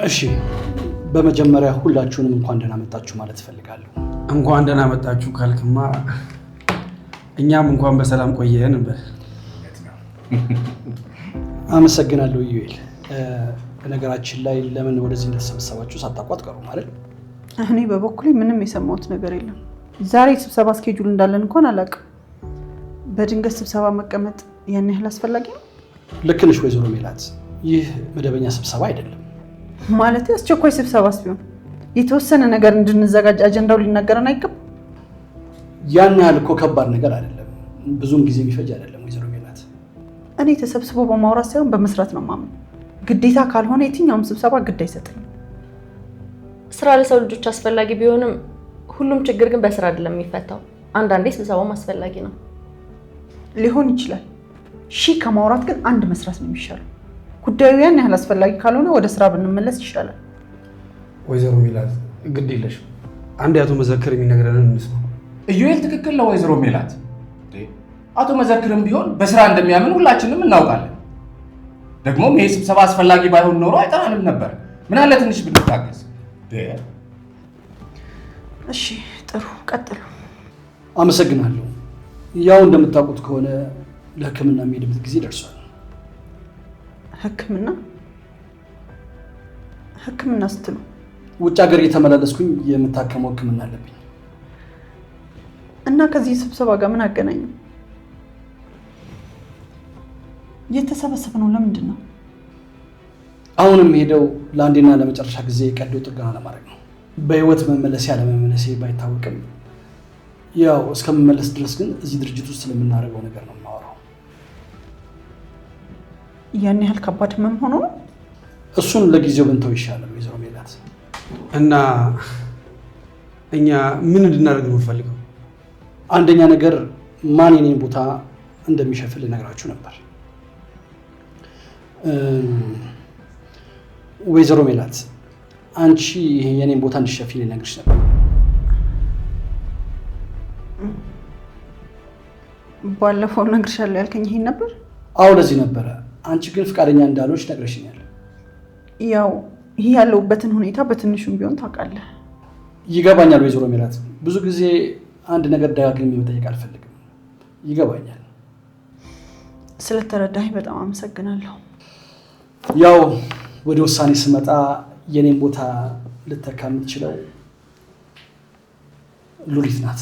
እሺ በመጀመሪያ ሁላችሁንም እንኳን ደህና መጣችሁ ማለት ፈልጋለሁ። እንኳን ደህና መጣችሁ ካልክማ እኛም እንኳን በሰላም ቆየን እንበል። አመሰግናለሁ ዩኤል። በነገራችን ላይ ለምን ወደዚህ እንደተሰበሰባችሁ ሳታውቁ አትቀሩም ማለት? እኔ በበኩሌ ምንም የሰማሁት ነገር የለም። ዛሬ ስብሰባ ስኬጁል እንዳለን እንኳን አላውቅም። በድንገት ስብሰባ መቀመጥ ያን ያህል አስፈላጊ ነው? ልክ ነሽ ወይዘሮ ሜላት፣ ይህ መደበኛ ስብሰባ አይደለም። ማለት አስቸኳይ ስብሰባስ ቢሆን የተወሰነ ነገር እንድንዘጋጅ አጀንዳው ሊናገረን አይገባም? ያን ያህል እኮ ከባድ ነገር አይደለም፣ ብዙም ጊዜ የሚፈጅ አይደለም ወይዘሮ ሜላት። እኔ ተሰብስቦ በማውራት ሳይሆን በመስራት ነው ማምን። ግዴታ ካልሆነ የትኛውም ስብሰባ ግድ አይሰጠኝም። ስራ ለሰው ልጆች አስፈላጊ ቢሆንም ሁሉም ችግር ግን በስራ አይደለም የሚፈታው። አንዳንዴ ስብሰባውም አስፈላጊ ነው። ሊሆን ይችላል። ከማውራት ግን አንድ መስራት ነው የሚሻለው። ጉዳዩ ያን ያህል አስፈላጊ ካልሆነ ወደ ስራ ብንመለስ ይሻላል። ወይዘሮ ሜላት ግድ የለሽም። አንድ አቶ መዘክር የሚነግረንን እንስማ። ዩኤል ትክክል ነው ወይዘሮ ሜላት። አቶ መዘክርም ቢሆን በስራ እንደሚያምን ሁላችንም እናውቃለን። ደግሞም ይሄ ስብሰባ አስፈላጊ ባይሆን ኖሮ አይጠራንም ነበር። ምን አለ ትንሽ ብንታገስ። እሺ ጥሩ ቀጥሉ። አመሰግናለሁ። ያው እንደምታውቁት ከሆነ ለሕክምና የሚሄድበት ጊዜ ደርሷል። ሕክምና ስትሉ? ውጭ ሀገር እየተመላለስኩኝ የምታከመው ሕክምና አለብኝ። እና ከዚህ ስብሰባ ጋር ምን አገናኘው? የተሰበሰብነው ለምንድን ነው? አሁንም ሄደው ለአንዴና ለመጨረሻ ጊዜ ቀዶ ጥገና ለማድረግ ነው። በህይወት መመለሴ ያለመመለሴ ባይታወቅም ያው እስከምመለስ ድረስ ግን እዚህ ድርጅት ውስጥ ስለምናደርገው ነገር ነው የማወራው። ያን ያህል ከባድ ህመም ሆኖ ነው? እሱን ለጊዜው ብንተው ይሻላል ወይዘሮ ሜላት። እና እኛ ምን እንድናደርግ ነው የምፈልገው? አንደኛ ነገር ማን የኔን ቦታ እንደሚሸፍል ልነግራችሁ ነበር። ወይዘሮ ሜላት አንቺ የኔን ቦታ እንድትሸፍኝ ልነግርሽ ነበር። ባለፈው ነግርሻለሁ ያልከኝ ይሄን ነበር? አዎ ለዚህ ነበረ። አንቺ ግን ፍቃደኛ እንዳልሆንሽ ነግረሽኛል። ያው ይሄ ያለውበትን ሁኔታ በትንሹም ቢሆን ታውቃለህ። ይገባኛል ወይዘሮ ሜላት። ብዙ ጊዜ አንድ ነገር ደጋግሜ መጠየቅ አልፈልግም። ይገባኛል። ስለተረዳኝ በጣም አመሰግናለሁ። ያው ወደ ውሳኔ ስመጣ የኔን ቦታ ልተካ የምትችለው ሉሊት ናት።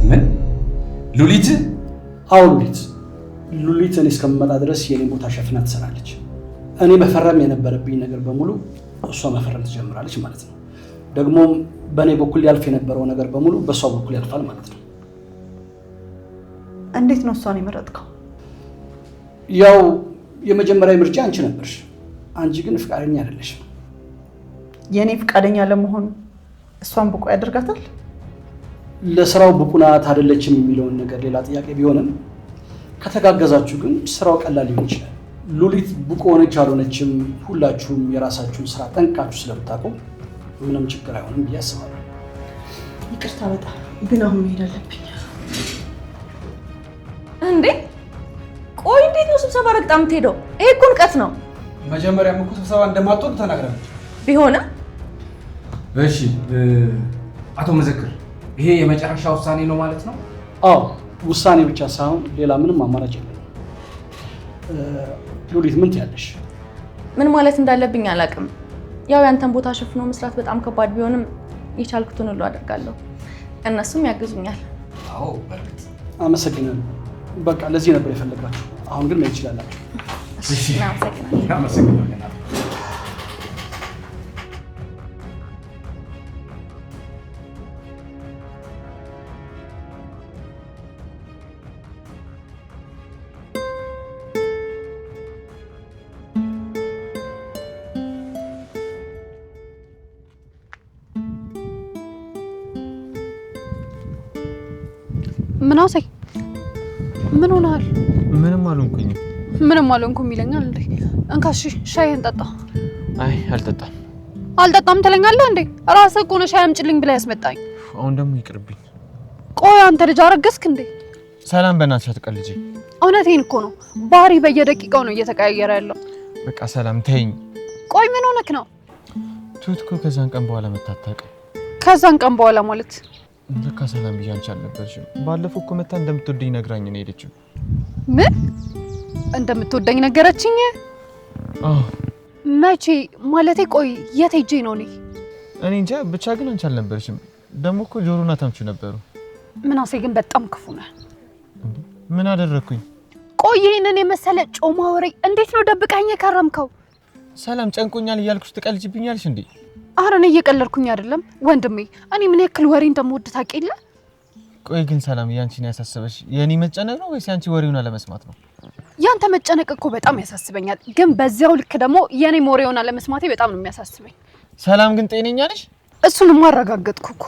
ምን? ሉሊት? አዎ ሉሊት እኔ እስከምመጣ ድረስ የኔን ቦታ ሸፍና ትሰራለች። እኔ መፈረም የነበረብኝ ነገር በሙሉ እሷ መፈረም ትጀምራለች ማለት ነው። ደግሞም በእኔ በኩል ያልፍ የነበረው ነገር በሙሉ በእሷ በኩል ያልፋል ማለት ነው። እንዴት ነው እሷን የመረጥከው? ያው የመጀመሪያ ምርጫ አንቺ ነበርሽ። አንቺ ግን ፍቃደኛ አይደለሽም። የኔ ፍቃደኛ ለመሆን እሷን ብቁ ያደርጋታል? ለስራው ብቁ ናት አይደለችም የሚለውን ነገር ሌላ ጥያቄ ቢሆንም ከተጋገዛችሁ ግን ስራው ቀላል ሊሆን ይችላል። ሉሊት ብቁ ሆነች አልሆነችም ሁላችሁም የራሳችሁን ስራ ጠንቅቃችሁ ስለምታውቁ ምንም ችግር አይሆንም ብዬ አስባለሁ። ይቅርታ በጣም ግን አሁን መሄድ አለብኝ። እንዴ ቆይ እንዴት ነው ስብሰባ ረግጣ የምትሄደው? ይሄ እኮ ንቀት ነው። መጀመሪያም እኮ ስብሰባ እንደማትወድ ተናግረናል። ቢሆንም እሺ አቶ መዘክር ይሄ የመጨረሻ ውሳኔ ነው ማለት ነው? አዎ ውሳኔ ብቻ ሳይሆን ሌላ ምንም አማራጭ የለም። ሉሊት ምን ትያለሽ? ምን ማለት እንዳለብኝ አላውቅም። ያው ያንተን ቦታ ሸፍኖ መስራት በጣም ከባድ ቢሆንም የቻልኩትን ሁሉ አደርጋለሁ። እነሱም ያግዙኛል። አዎ በርግጥ አመሰግናለሁ። በቃ ለዚህ ነበር የፈለጋችሁ። አሁን ግን መሄድ ትችላላችሁ። እሺ አመሰግናለሁ። አመሰግናለሁ። ምን አውሰይ? ምን ሆነሃል? ምንም አልሆንኩኝም። ምንም አልሆንኩም ይለኛል እንዴ? እንካሽ ሻይህን ጠጣ። አይ አልጠጣም። አልጠጣም ትለኛለህ እንዴ? ራስህ እኮ ነው ሻይ አምጪልኝ ብለህ ያስመጣኝ። አሁን ደግሞ ይቅርብኝ። ቆይ አንተ ልጅ አረገዝክ እንዴ? ሰላም በእናትሽ አትቀልጂ። እውነቴን እኮ ነው። ባህሪ በየደቂቃው ነው እየተቀያየረ ያለው። በቃ ሰላም ተይኝ። ቆይ ምን ሆነክ ነው? ትሁት እኮ ከዛን ቀን በኋላ መታታቀ። ከዛን ቀን በኋላ ማለት ለካ ሰላም ብዬ አንቺ አልነበርሽም። ባለፈው እኮ መታ እንደምትወደኝ ነግራኝ ነው የሄደችው። ምን እንደምትወደኝ ነገረችኝ? አዎ። መቼ ማለቴ? ቆይ የት ሄጄ ነው እኔ? እኔ እንጃ ብቻ ግን አንቺ አልነበርሽም። ደግሞ እኮ ጆሮና ታምቹ ነበሩ። ምናሴ ግን በጣም ክፉ ነህ። ምን አደረኩኝ? ቆይ ይሄንን የመሰለ ጮማ ወሬ እንዴት ነው ደብቀኝ የከረምከው? ሰላም ጨንቆኛል እያልኩሽ ትቀልጅብኛለሽ እንዴ? ኧረ እኔ እየቀለድኩኝ አይደለም ወንድሜ። እኔ ምን ያክል ወሬ እንደምወድ ታውቂለ? ቆይ ግን ሰላም ያንቺን ያሳስበሽ የኔ መጨነቅ ነው ወይስ ያንቺ ወሬውን አለመስማት ነው? ያንተ መጨነቅ እኮ በጣም ያሳስበኛል፣ ግን በዚያው ልክ ደግሞ የኔ ወሬውን አለመስማቴ በጣም ነው የሚያሳስበኝ። ሰላም ግን ጤነኛ ነሽ? እሱንም አረጋገጥኩ እኮ።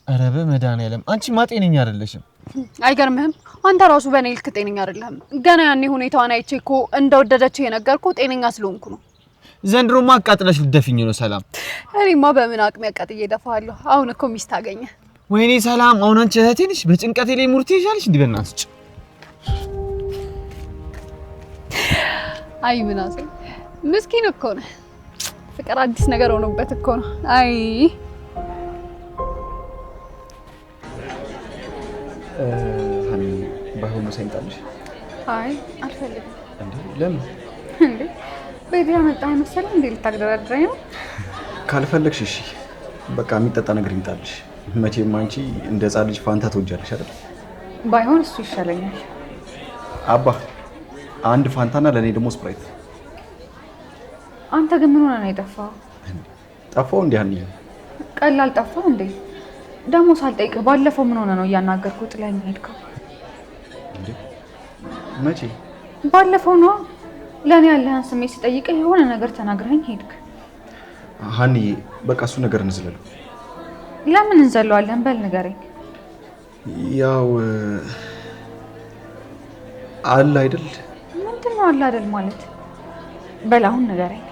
ኧረ በመድኃኒዓለም አንቺማ ጤነኛ አይደለሽም። አይገርምህም? አንተ ራሱ በእኔ ልክ ጤነኛ አይደለህም። ገና ያኔ ሁኔታዋን አይቼ እኮ እንደወደደችው የነገርኩ ጤነኛ ስለሆንኩ ነው። ዘንድሮማ አቃጥለሽ ልደፊኝ ነው ሰላም። እኔማ በምን አቅሜ አቃጥዬ እደፋለሁ? አሁን እኮ ሚስት አገኘ። ወይኔ ሰላም፣ አሁን አንቺ እህቴ ነሽ፣ በጭንቀቴ ላይ ሙርቴ ይሻልሽ እንዴ? በእናትሽ አይ ምናሴ ምስኪን እኮ ነህ። ፍቅር አዲስ ነገር ሆኖበት እኮ ነው። አይ ሀኒ ባይሆን ሳይንጣልሽ። አይ አልፈልግም። እንዴ ለምን? እንዴ ቤት ያመጣህ መሰለኝ እንዴ? ልታግደረድረኝ ነው? ካልፈለግሽ እሺ በቃ የሚጠጣ ነገር ይምጣልሽ። መቼም አንቺ እንደ ሕፃን ልጅ ፋንታ ትወጃለሽ አይደል? ባይሆን እሱ ይሻለኛል። አባ አንድ ፋንታና ለኔ ደግሞ ስፕራይት። አንተ ግን ምን ሆነ ነው የጠፋው? ጠፋው እንዴ ሀኒ? ቀላል ጠፋው እንዴ? ደግሞ ሳልጠይቅህ ባለፈው ምን ሆነ ነው እያናገርኩህ ጥለኸኝ ሄድከው? እንዴ መቼ? ባለፈው ነው ለኔ ያለህን ስሜት ስጠይቅህ የሆነ ነገር ተናግረኸኝ ሄድክ። ሀኒ በቃ እሱ ነገር እንዝለለው። ለምን እንዘለዋለን? በል ንገረኝ። ያው አለ አይደል? ምንድን ነው አለ አይደል ማለት? በል አሁን ንገረኝ።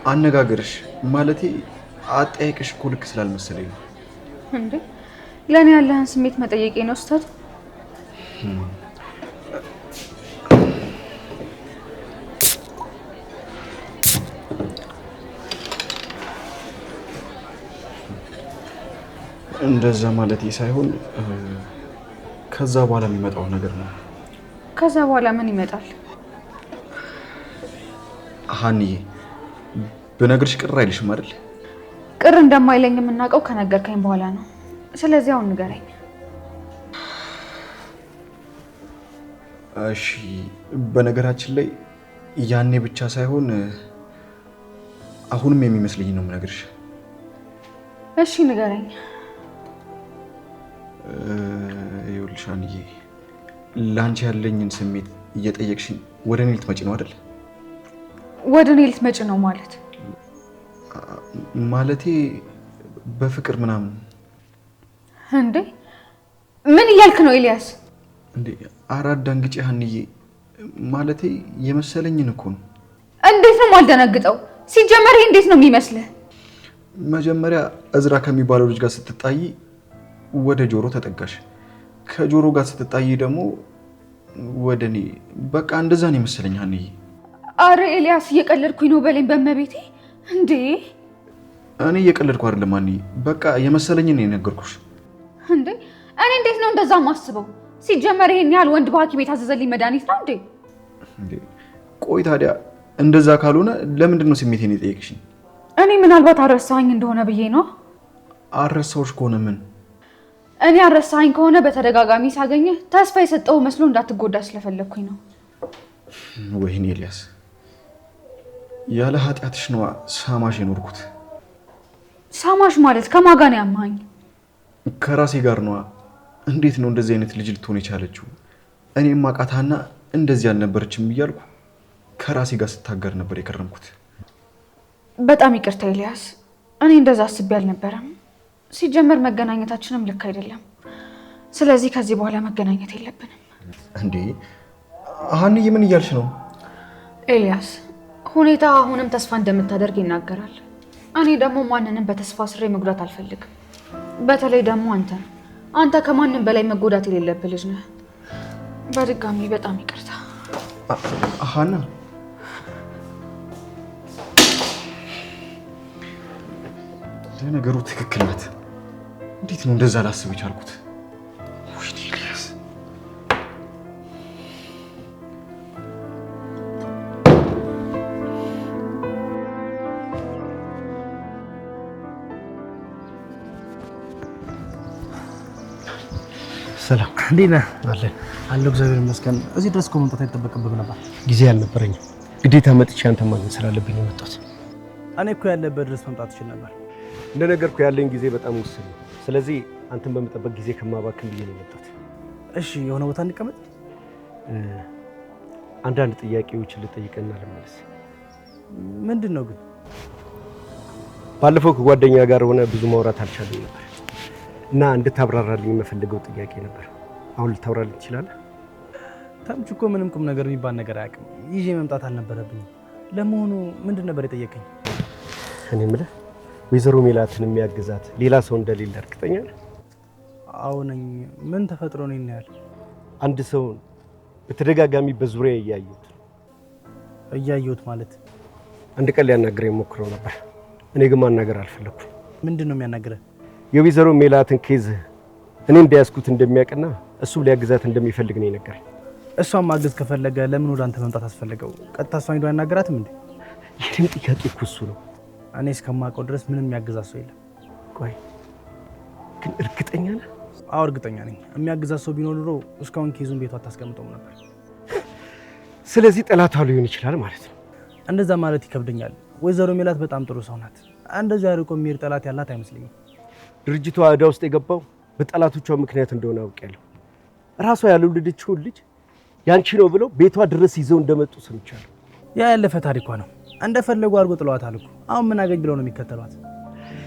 አነጋገርሽ ማለቴ አጠያየቅሽ እኮ ልክ ስላልመሰለኝ ነው። እንዴ ለኔ ያለህን ስሜት መጠየቄ ነው ስህተት? እንደዛ ማለቴ ሳይሆን ከዛ በኋላ የሚመጣው ነገር ነው። ከዛ በኋላ ምን ይመጣል? ሀኒዬ በነገርሽ ቅር አይልሽም አይደል? ቅር እንደማይለኝ የምናውቀው ከነገርከኝ በኋላ ነው። ስለዚህ አሁን ንገረኝ። እሺ በነገራችን ላይ ያኔ ብቻ ሳይሆን አሁንም የሚመስለኝ ነው የምነግርሽ። እሺ ንገረኝ። ይኸውልሽ ሀኒዬ ለአንቺ ያለኝን ስሜት እየጠየቅሽኝ ወደ እኔ ልትመጪ ነው አይደል? ወደ እኔ ልትመጪ ነው ማለት? ማለቴ በፍቅር ምናምን። እንዴ ምን እያልክ ነው ኤልያስ? እንዴ አራት ደንግጬ ሀኒዬ፣ ማለቴ የመሰለኝን እኮ ነው። እንዴት ነው የማልደነግጠው? ሲጀመር ይሄ እንዴት ነው የሚመስልህ? መጀመሪያ እዝራ ከሚባለው ልጅ ጋር ስትጣይ ወደ ጆሮ ተጠጋሽ፣ ከጆሮ ጋር ስትጣይ ደግሞ ወደ እኔ። በቃ እንደዛ ነው የመሰለኝ ሀኒዬ። አረ ኤልያስ እየቀለድኩኝ ነው በለኝ በመቤቴ። እንዴ እኔ እየቀለድኩ አይደለም ሀኒዬ፣ በቃ የመሰለኝን ነው የነገርኩሽ። እንዴ እኔ እንዴት ነው እንደዛ ማስበው? ሲጀመር ይሄን ያህል ወንድ በሐኪም ቤት አዘዘልኝ መድኃኒት ነው እንዴ? እንዴ ቆይ ታዲያ እንደዛ ካልሆነ ለምንድን ነው ስሜቴን የጠየቅሽኝ? እኔ ምናልባት አረሳኸኝ እንደሆነ ብዬ ነው። አረሳሁሽ ከሆነ ምን? እኔ አረሳኸኝ ከሆነ በተደጋጋሚ ሳገኘህ ተስፋ የሰጠው መስሎ እንዳትጎዳ ስለፈለግኩኝ ነው። ወይኔ ኤልያስ፣ ያለ ኃጢአትሽ ነዋ ሳማሽ የኖርኩት። ሳማሽ ማለት ከማን ጋር ነው ያማኸኝ? ከራሴ ጋር ነዋ። እንዴት ነው እንደዚህ አይነት ልጅ ልትሆን የቻለችው? እኔም አቃታና እንደዚህ አልነበረችም እያልኩ ከራሴ ጋር ስታገር ነበር የከረምኩት። በጣም ይቅርታ ኤልያስ፣ እኔ እንደዛ አስቤ አልነበረም። ሲጀመር መገናኘታችንም ልክ አይደለም። ስለዚህ ከዚህ በኋላ መገናኘት የለብንም። እንዴ ሀኒዬ ምን እያልሽ ነው? ኤልያስ ሁኔታ አሁንም ተስፋ እንደምታደርግ ይናገራል። እኔ ደግሞ ማንንም በተስፋ ስሬ መጉዳት አልፈልግም። በተለይ ደግሞ አንተ ከማንም በላይ መጎዳት የሌለብህ ልጅ ነህ። በድጋሚ በጣም ይቅርታ ሀና። ለነገሩ ትክክል ናት። እንዴት ነው እንደዛ ላስብ የቻልኩት? ወይኔ ኤልያስ። ሰላም እንዴት ነህ? አለሁ እግዚአብሔር ይመስገን። እዚህ ድረስ እኮ መምጣት አይጠበቅብህም ነበር። ጊዜ አልነበረኝም። ግዴታ መጥቼ አንተን ማግኘት ስላለብኝ ነው የመጣሁት። እኔ እኮ ያለበት ድረስ መምጣት እችል ነበር። እንደነገርኩ ያለኝ ጊዜ በጣም ውስን ነው። ስለዚህ አንተን በመጠበቅ ጊዜ ከማባክን ብዬ ነው የመጣሁት። እሺ የሆነ ቦታ እንቀመጥ። አንዳንድ ጥያቄዎችን ልጠይቅና ልመለስ። ምንድን ነው ግን? ባለፈው ከጓደኛ ጋር ሆነ ብዙ ማውራት አልቻለም ነበር እና እንድታብራራልኝ የምፈልገው ጥያቄ ነበር። አሁን ልታብራራልኝ ትችላለህ? ተምቹ እኮ ምንም ቁም ነገር የሚባል ነገር አያውቅም። ይዤ መምጣት አልነበረብኝም። ለመሆኑ ምንድን ነበር የጠየቀኝ? እኔ የምልህ ወይዘሮ ሜላትን የሚያግዛት ሌላ ሰው እንደሌለ እርግጠኛ ነህ? አዎ ነኝ። ምን ተፈጥሮ ነው ይናያል? አንድ ሰው በተደጋጋሚ በዙሪያ እያየሁት ማለት አንድ ቀን ሊያናግረኝ ሞክረው ነበር። እኔ ግን ማናገር አልፈለኩም። ምንድን ነው የሚያናግረህ? የወይዘሮ ሜላትን ኬዝ እኔ እንዳያዝኩት እንደሚያውቅና እሱም ሊያግዛት እንደሚፈልግ ነው የነገረኝ። እሷን ማገዝ ከፈለገ ለምን ወደ አንተ መምጣት አስፈለገው? ቀጥታ እሷን ሄዶ አያናግራትም እንዴ? ይህም ጥያቄ እኮ እሱ ነው። እኔ እስከማውቀው ድረስ ምንም የሚያግዛት ሰው የለም። ቆይ ግን እርግጠኛ ነህ? አዎ እርግጠኛ ነኝ። የሚያግዛት ሰው ቢኖር ኖሮ እስካሁን ኬዙን ቤቷ አታስቀምጠውም ነበር። ስለዚህ ጠላቷ ሊሆን ይችላል ማለት ነው። እንደዛ ማለት ይከብደኛል። ወይዘሮ ሜላት በጣም ጥሩ ሰው ናት። እንደዚህ አርቆ የሚሄድ ጠላት ያላት አይመስለኝም። ድርጅቷ ዕዳ ውስጥ የገባው በጠላቶቿ ምክንያት እንደሆነ አውቄያለሁ። ራሷ ያልወለደችውን ልጅ ያንቺ ነው ብለው ቤቷ ድረስ ይዘው እንደመጡ ሰምቻለሁ። ያ ያለፈ ታሪኳ ነው። እንደፈለጉ አድርጎ ጥለዋታል እኮ። አሁን ምን አገኝ ብለው ነው የሚከተሏት?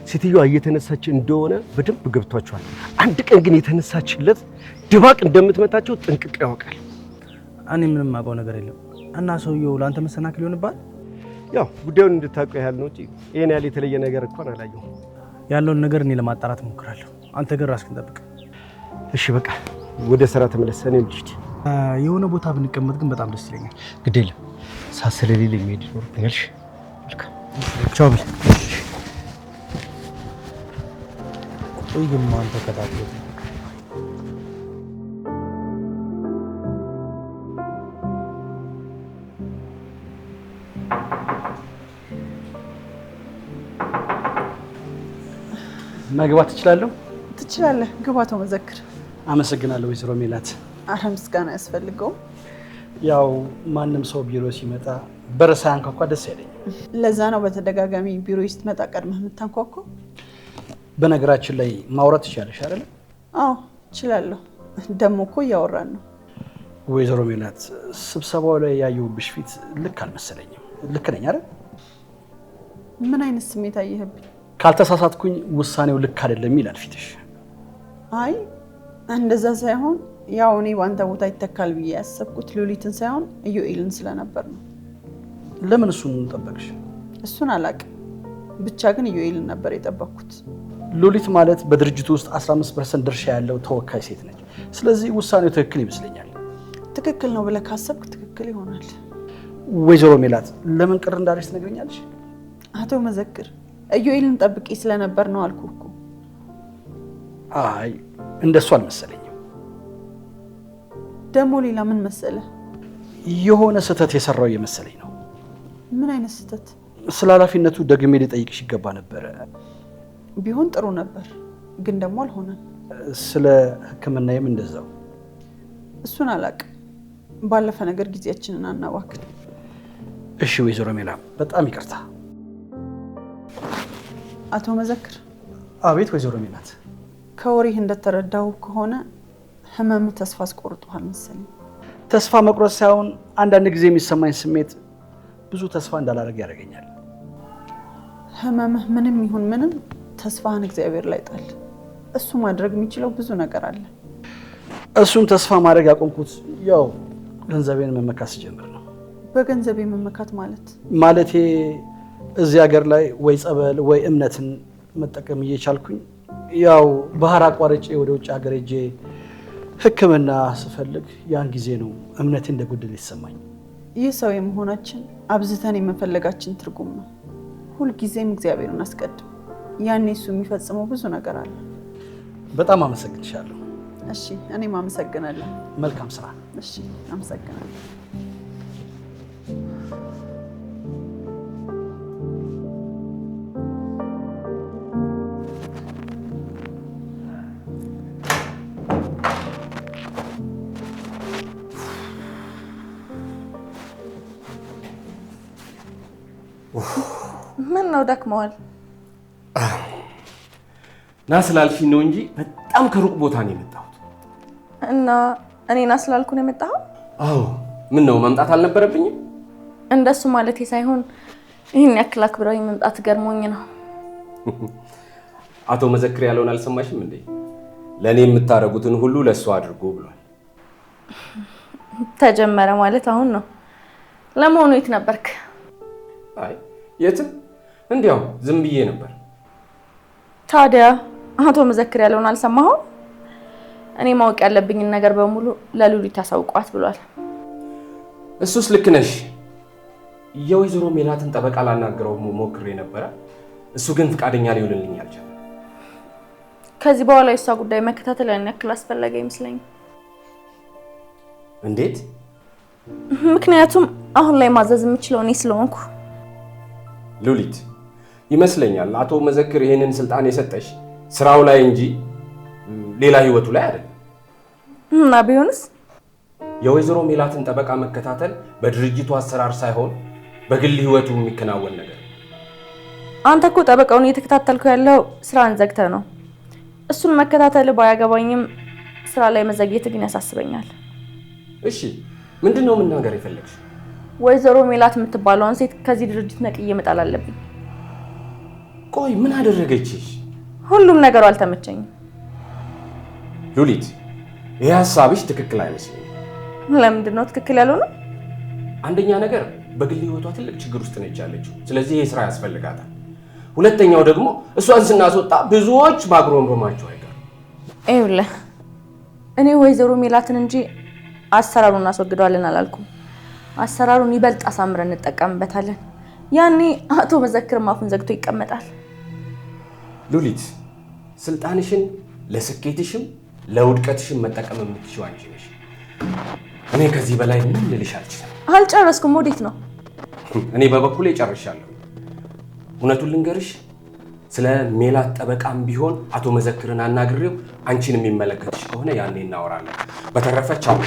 ሴትዮዋ እየተነሳች እንደሆነ በደንብ ገብቷቸዋል። አንድ ቀን ግን የተነሳችለት ድባቅ እንደምትመታቸው ጥንቅቅ ያውቃል። እኔ ምንም የማውቀው ነገር የለም። እና ሰውየው ለአንተ መሰናክል ይሆንብሃል? ያው ጉዳዩን እንድታውቀው ያህል ነው እንጂ ይሄን ያህል የተለየ ነገር እንኳን አላየሁም። ያለውን ነገር እኔ ለማጣራት እሞክራለሁ። አንተ ግን ራስህን ጠብቅ። እሺ በቃ ወደ ስራ ተመለስ። እኔም ልሂድ። የሆነ ቦታ ብንቀመጥ ግን በጣም ደስ ይለኛል። ግድ የለም ሳስለሌለ የሚሄድ ይኖርብኛል። እሺ መልካም ቻው ብል ቆይ ግን ማን ተከታተለ? መግባት ትችላለሁ? ትችላለህ። ግባተው መዘክር። አመሰግናለሁ ወይዘሮ ሜላት። አረ ምስጋና ያስፈልገውም። ያው ማንም ሰው ቢሮ ሲመጣ በር ሳያንኳኳ ደስ አይለኝም። ለዛ ነው በተደጋጋሚ ቢሮ ስትመጣ ቀድመህ የምታንኳኳው። በነገራችን ላይ ማውራት ትችላለሽ አይደል? አዎ እችላለሁ። ደግሞ እኮ እያወራን ነው። ወይዘሮ ሜላት ስብሰባው ላይ ያየሁብሽ ፊት ልክ አልመሰለኝም። ልክ ነኝ አይደል? ምን አይነት ስሜት አየህብኝ? ካልተሳሳትኩኝ ውሳኔው ልክ አይደለም ይላል ፊትሽ። አይ እንደዛ ሳይሆን ያው እኔ በአንተ ቦታ ይተካል ብዬ ያሰብኩት ሉሊትን ሳይሆን ኢዮኤልን ስለነበር ነው። ለምን እሱን ጠበቅሽ? እሱን አላውቅም፣ ብቻ ግን ኢዮኤልን ነበር የጠበቅኩት። ሉሊት ማለት በድርጅቱ ውስጥ 15% ድርሻ ያለው ተወካይ ሴት ነች። ስለዚህ ውሳኔው ትክክል ይመስለኛል። ትክክል ነው ብለህ ካሰብክ ትክክል ይሆናል። ወይዘሮ ሜላት ለምን ቅር እንዳለሽ ትነግረኛለሽ? አቶ መዘክር ኢዮኤልን ጠብቄ ስለነበር ነው አልኩህ እኮ። አይ እንደሱ አልመሰለኝም። ደግሞ ሌላ ምን መሰለ? የሆነ ስህተት የሰራው እየመሰለኝ ነው። ምን አይነት ስህተት? ስለ ኃላፊነቱ ደግሜ ሊጠይቅሽ ይገባ ነበረ። ቢሆን ጥሩ ነበር፣ ግን ደግሞ አልሆነም። ስለ ሕክምናዬም እንደዛው። እሱን አላውቅም። ባለፈ ነገር ጊዜያችንን አናባክን። እሺ ወይዘሮ ሜላ በጣም ይቅርታ። አቶ መዘክር። አቤት ወይዘሮ ሜላት። ከወሬህ እንደተረዳው ከሆነ ህመም ተስፋ አስቆርጧል መሰለኝ። ተስፋ መቁረጥ ሳይሆን አንዳንድ ጊዜ የሚሰማኝ ስሜት ብዙ ተስፋ እንዳላደርግ ያደርገኛል። ህመምህ ምንም ይሁን ምንም ተስፋህን እግዚአብሔር ላይ ጣል። እሱ ማድረግ የሚችለው ብዙ ነገር አለ። እሱን ተስፋ ማድረግ ያቆምኩት ያው ገንዘቤን መመካት ስጀምር ነው። በገንዘቤ መመካት ማለቴ እዚህ ሀገር ላይ ወይ ጸበል ወይ እምነትን መጠቀም እየቻልኩኝ ያው ባህር አቋርጬ ወደ ውጭ ሀገር ሄጄ ሕክምና ስፈልግ ያን ጊዜ ነው እምነቴ እንደጎደለ ይሰማኝ። ይህ ሰው የመሆናችን አብዝተን የመፈለጋችን ትርጉም ነው። ሁልጊዜም እግዚአብሔርን አስቀድም። ያኔ እሱ የሚፈጽመው ብዙ ነገር አለ። በጣም አመሰግንሻለሁ። እሺ፣ እኔም አመሰግናለሁ። መልካም ስራ። እሺ፣ አመሰግናለሁ። ምን ነው ደክመዋል? ና ስላልሽኝ ነው እንጂ በጣም ከሩቅ ቦታ ነው የመጣሁት። እና እኔ ና ስላልኩ ነው የመጣኸው? አዎ። ምን ነው መምጣት አልነበረብኝም? እንደሱ ማለቴ ሳይሆን ይህን ያክል አክብረውኝ መምጣት ገርሞኝ ነው። አቶ መዘክር ያለውን አልሰማሽም እንዴ? ለእኔ የምታደርጉትን ሁሉ ለእሱ አድርጎ ብሏል። ተጀመረ ማለት አሁን ነው። ለመሆኑ የት ነበርክ? አይ የትም፣ እንዲያው ዝም ብዬ ነበር። ታዲያ አቶ መዘክር ያለውን አልሰማኸው? እኔ ማወቅ ያለብኝን ነገር በሙሉ ለሉሊት ታሳውቋት ብሏል። እሱስ ልክ ነሽ። የወይዘሮ ሜላትን ጠበቃ ላናገረው ሞክሬ ነበረ። እሱ ግን ፍቃደኛ ሊሆንልኝ አልቻለም። ከዚህ በኋላ የሷ ጉዳይ መከታተል ያን ያክል አስፈላጊ አይመስለኝም። እንዴት? ምክንያቱም አሁን ላይ ማዘዝ የምችለው እኔ ስለሆንኩ። ሉሊት፣ ይመስለኛል አቶ መዘክር ይሄንን ስልጣን የሰጠሽ ስራው ላይ እንጂ ሌላ ህይወቱ ላይ አይደለም። እና ቢሆንስ? የወይዘሮ ሜላትን ጠበቃ መከታተል በድርጅቱ አሰራር ሳይሆን በግል ህይወቱ የሚከናወን ነገር። አንተ እኮ ጠበቃውን እየተከታተልከው ያለው ስራን ዘግተህ ነው። እሱን መከታተል ባያገባኝም ስራ ላይ መዘግየት ግን ያሳስበኛል። እሺ፣ ምንድነው መናገር የፈለግሽ? ወይዘሮ ሜላት የምትባለውን ሴት ከዚህ ድርጅት ነቅዬ መጣል አለብኝ። ቆይ ምን አደረገችሽ? ሁሉም ነገሩ አልተመቸኝም። ሉሊት፣ ይሄ ሐሳብሽ ትክክል አይመስለኝም። ለምንድን ነው ትክክል ያልሆነው? አንደኛ ነገር በግል ህይወቷ ትልቅ ችግር ውስጥ ነች ያለችው። ስለዚህ ይሄ ስራ ያስፈልጋታል። ሁለተኛው ደግሞ እሷን ስናስወጣ ብዙዎች ማግሮምሮማቸው አይቀርም። ይኸውልህ እኔ ወይዘሮ ሜላትን እንጂ አሰራሩን እናስወግደዋለን አላልኩም። አሰራሩን ይበልጥ አሳምረን እንጠቀምበታለን። ያኔ አቶ መዘክርም አፉን ዘግቶ ይቀመጣል። ሉሊት፣ ስልጣንሽን ለስኬትሽም ለውድቀትሽም መጠቀም የምትችይው አንቺ ነሽ። እኔ ከዚህ በላይ ምን ልልሽ አልችልም። አልጨረስኩም። ወዴት ነው? እኔ በበኩሌ ጨርሻለሁ። እውነቱን ልንገርሽ፣ ስለ ሜላት ጠበቃም ቢሆን አቶ መዘክርን አናግሬው አንቺን የሚመለከትሽ ከሆነ ያኔ እናወራለን። በተረፈ ቻው።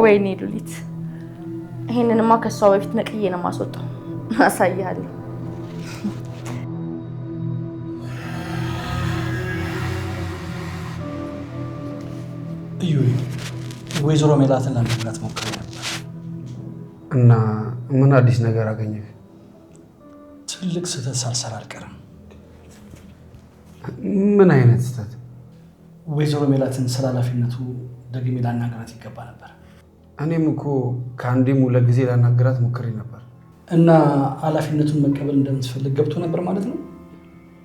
ወይኔ ሉሊት፣ ይሄንንማ ከሷ በፊት ነቅዬ ነው የማስወጣው። አሳይሃለሁ። እዩ፣ ወይዘሮ ሜላትን ለማግኘት ሞክሬ ነበር። እና ምን አዲስ ነገር አገኘህ? ትልቅ ስህተት ሳልሰራ አልቀርም። ምን አይነት ስህተት? ወይዘሮ ሜላትን ስለ ኃላፊነቱ ደግሜ ላናገራት ይገባ ነበር። እኔም እኮ ከአንዴም ሁለት ጊዜ ላናገራት ሞክሬ ነበር። እና ኃላፊነቱን መቀበል እንደምትፈልግ ገብቶ ነበር ማለት ነው?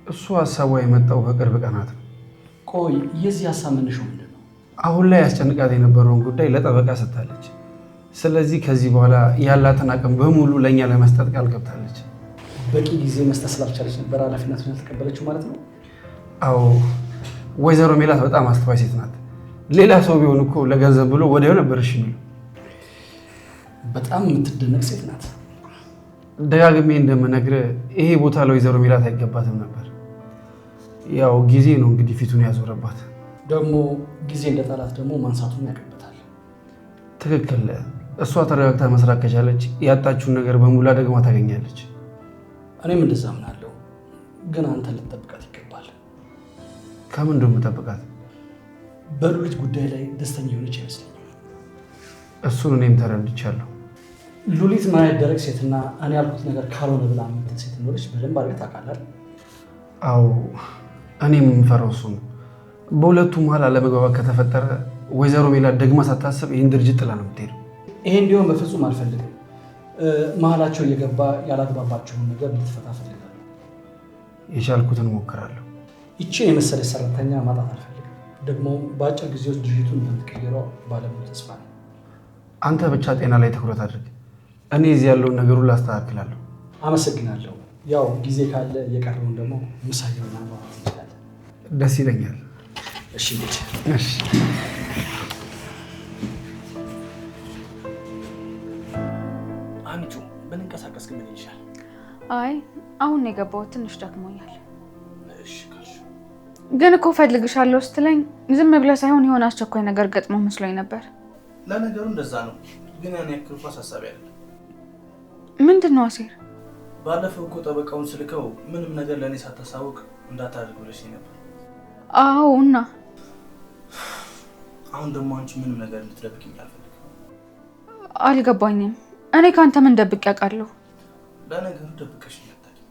እሱ ሀሳቧ የመጣው በቅርብ ቀናት ነው። ቆይ የዚህ ሀሳብ መነሻው ምንድን ነው? አሁን ላይ ያስጨንቃት የነበረውን ጉዳይ ለጠበቃ ሰጥታለች። ስለዚህ ከዚህ በኋላ ያላትን አቅም በሙሉ ለእኛ ለመስጠት ቃል ገብታለች። በቂ ጊዜ መስጠት ስላልቻለች ነበር ኃላፊነቱን ያልተቀበለችው ማለት ነው? አዎ፣ ወይዘሮ ሜላት በጣም አስተዋይ ሴት ናት። ሌላ ሰው ቢሆን እኮ ለገንዘብ ብሎ ወዲያው ነበር እሺ የሚለው። በጣም የምትደነቅ ሴት ናት። ደጋግሜ እንደምነግርህ ይሄ ቦታ ለወይዘሮ ሜላት አይገባትም ነበር። ያው ጊዜ ነው እንግዲህ ፊቱን ያዞረባት። ደግሞ ጊዜ እንደ ጠላት ደግሞ ማንሳቱን ያውቅበታል። ትክክል። እሷ ተረጋግታ መስራት ከቻለች ያጣችውን ነገር በሙላ ደግማ ታገኛለች። እኔም እንደዛ አምናለሁ። ግን አንተ ልትጠብቃት ይገባል። ከምን እንደምጠብቃት? በሉሊት ጉዳይ ላይ ደስተኛ የሆነች አይመስለኝም። እሱን እኔም ተረድቻለሁ። ሉሊት ምን አይነት ደረቅ ሴትና እኔ ያልኩት ነገር ካልሆነ ብላ የምትል ሴት እንደሆነች በደንብ አድርገህ ታውቃለህ። አዎ፣ እኔም የምፈራው እሱ ነው። በሁለቱ መሀል አለመግባባት ከተፈጠረ ወይዘሮ ሜላት ደግማ ሳታስብ ይህን ድርጅት ጥላ ነው የምትሄደው። ይሄ እንዲሆን በፍጹም አልፈልግም። መሀላቸው እየገባ ያላግባባቸውን ነገር ልትፈታ ፈልጋለሁ። የቻልኩትን እሞክራለሁ። ይችን የመሰለች ሰራተኛ ማጣት አልፈልግም። ደግሞ በአጭር ጊዜ ውስጥ ድርጅቱን እንደምትቀይረው ባለሙሉ ተስፋ ነው። አንተ ብቻ ጤና ላይ ትኩረት አድርግ። እኔ እዚህ ያለውን ነገር ሁሉ አስተካክላለሁ። አመሰግናለሁ። ያው ጊዜ ካለ የቀረውን ደግሞ ምሳየውና ማውራት እንችላለን። ደስ ይለኛል። እሺ ልጅ። እሺ አንቺ ብንንቀሳቀስ ግን ምን ይሻል? አይ አሁን ነው የገባሁት፣ ትንሽ ደክሞኛል። እሺ ካልሽ ግን እኮ ፈልግሻለሁ ስትለኝ ዝም ብለህ ሳይሆን የሆነ አስቸኳይ ነገር ገጥሞ መስሎኝ ነበር። ለነገሩ እንደዛ ነው፣ ግን ያን ያክል እንኳን አሳሳቢ አይደለም። ምንድን ነው አሴር? ባለፈው እኮ ጠበቃውን ስልከው ምንም ነገር ለእኔ ሳታሳውቅ እንዳታደርግ ብለሽኝ ነበር። አዎ እና አሁን ደግሞ አንቺ ምንም ነገር እንድትደብቅኝ አልፈልግም። አልገባኝም። እኔ ከአንተ ምን ደብቄ አውቃለሁ? ለነገሩ ደብቀሽኝ አታውቂም።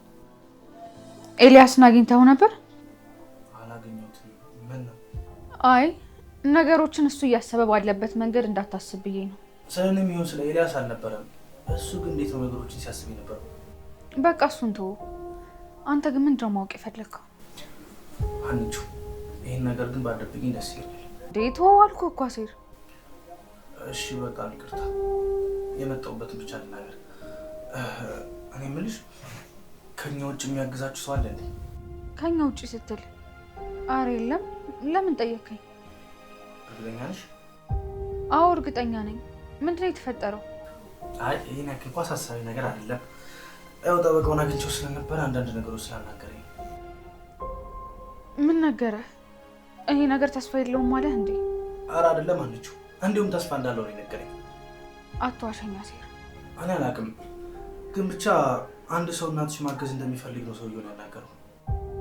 ኤልያስን አግኝተው ነበር? አላገኘሁትም። ምን ነው? አይ ነገሮችን እሱ እያሰበ ባለበት መንገድ እንዳታስብ ብዬ ነው። ስለ እኔም ይሁን ስለ ኤልያስ አልነበረም። እሱ ግን እንዴት ነው ነገሮችን ሲያስብ የነበረው? በቃ እሱን ተወው። አንተ ግን ምንድን ነው ማወቅ የፈለግከው? አንቺ ይህን ነገር ግን ባደብቅኝ ደስ ይላል። እንዴት ተወው አልኩህ እኮ አሴር። እሺ በቃ ይቅርታ፣ የመጣሁበትን ብቻ ልናገር። እኔ የምልሽ ከኛ ውጭ የሚያግዛችሁ ሰው አለ እንዴ? ከኛ ውጭ ስትል? አረ የለም። ለምን ጠየከኝ? እርግጠኛ ነሽ? አዎ እርግጠኛ ነኝ። ምንድን ነው የተፈጠረው? አይ ይህን ያክል እንኳ አሳሳቢ ነገር አይደለም። ያው ጠበቃውን አግኝቼው ስለነበረ አንዳንድ ነገሮች ስላናገረኝ። ምን ነገረ? ይሄ ነገር ተስፋ የለውም ማለት እንዴ? አረ አይደለም አንቺው፣ እንዲሁም ተስፋ እንዳለው ነው የነገረኝ። አትዋሸኝ አሴር። እኔ አላውቅም፣ ግን ብቻ አንድ ሰው እናትሽ ማገዝ እንደሚፈልግ ነው ሰውየውን ያናገረው።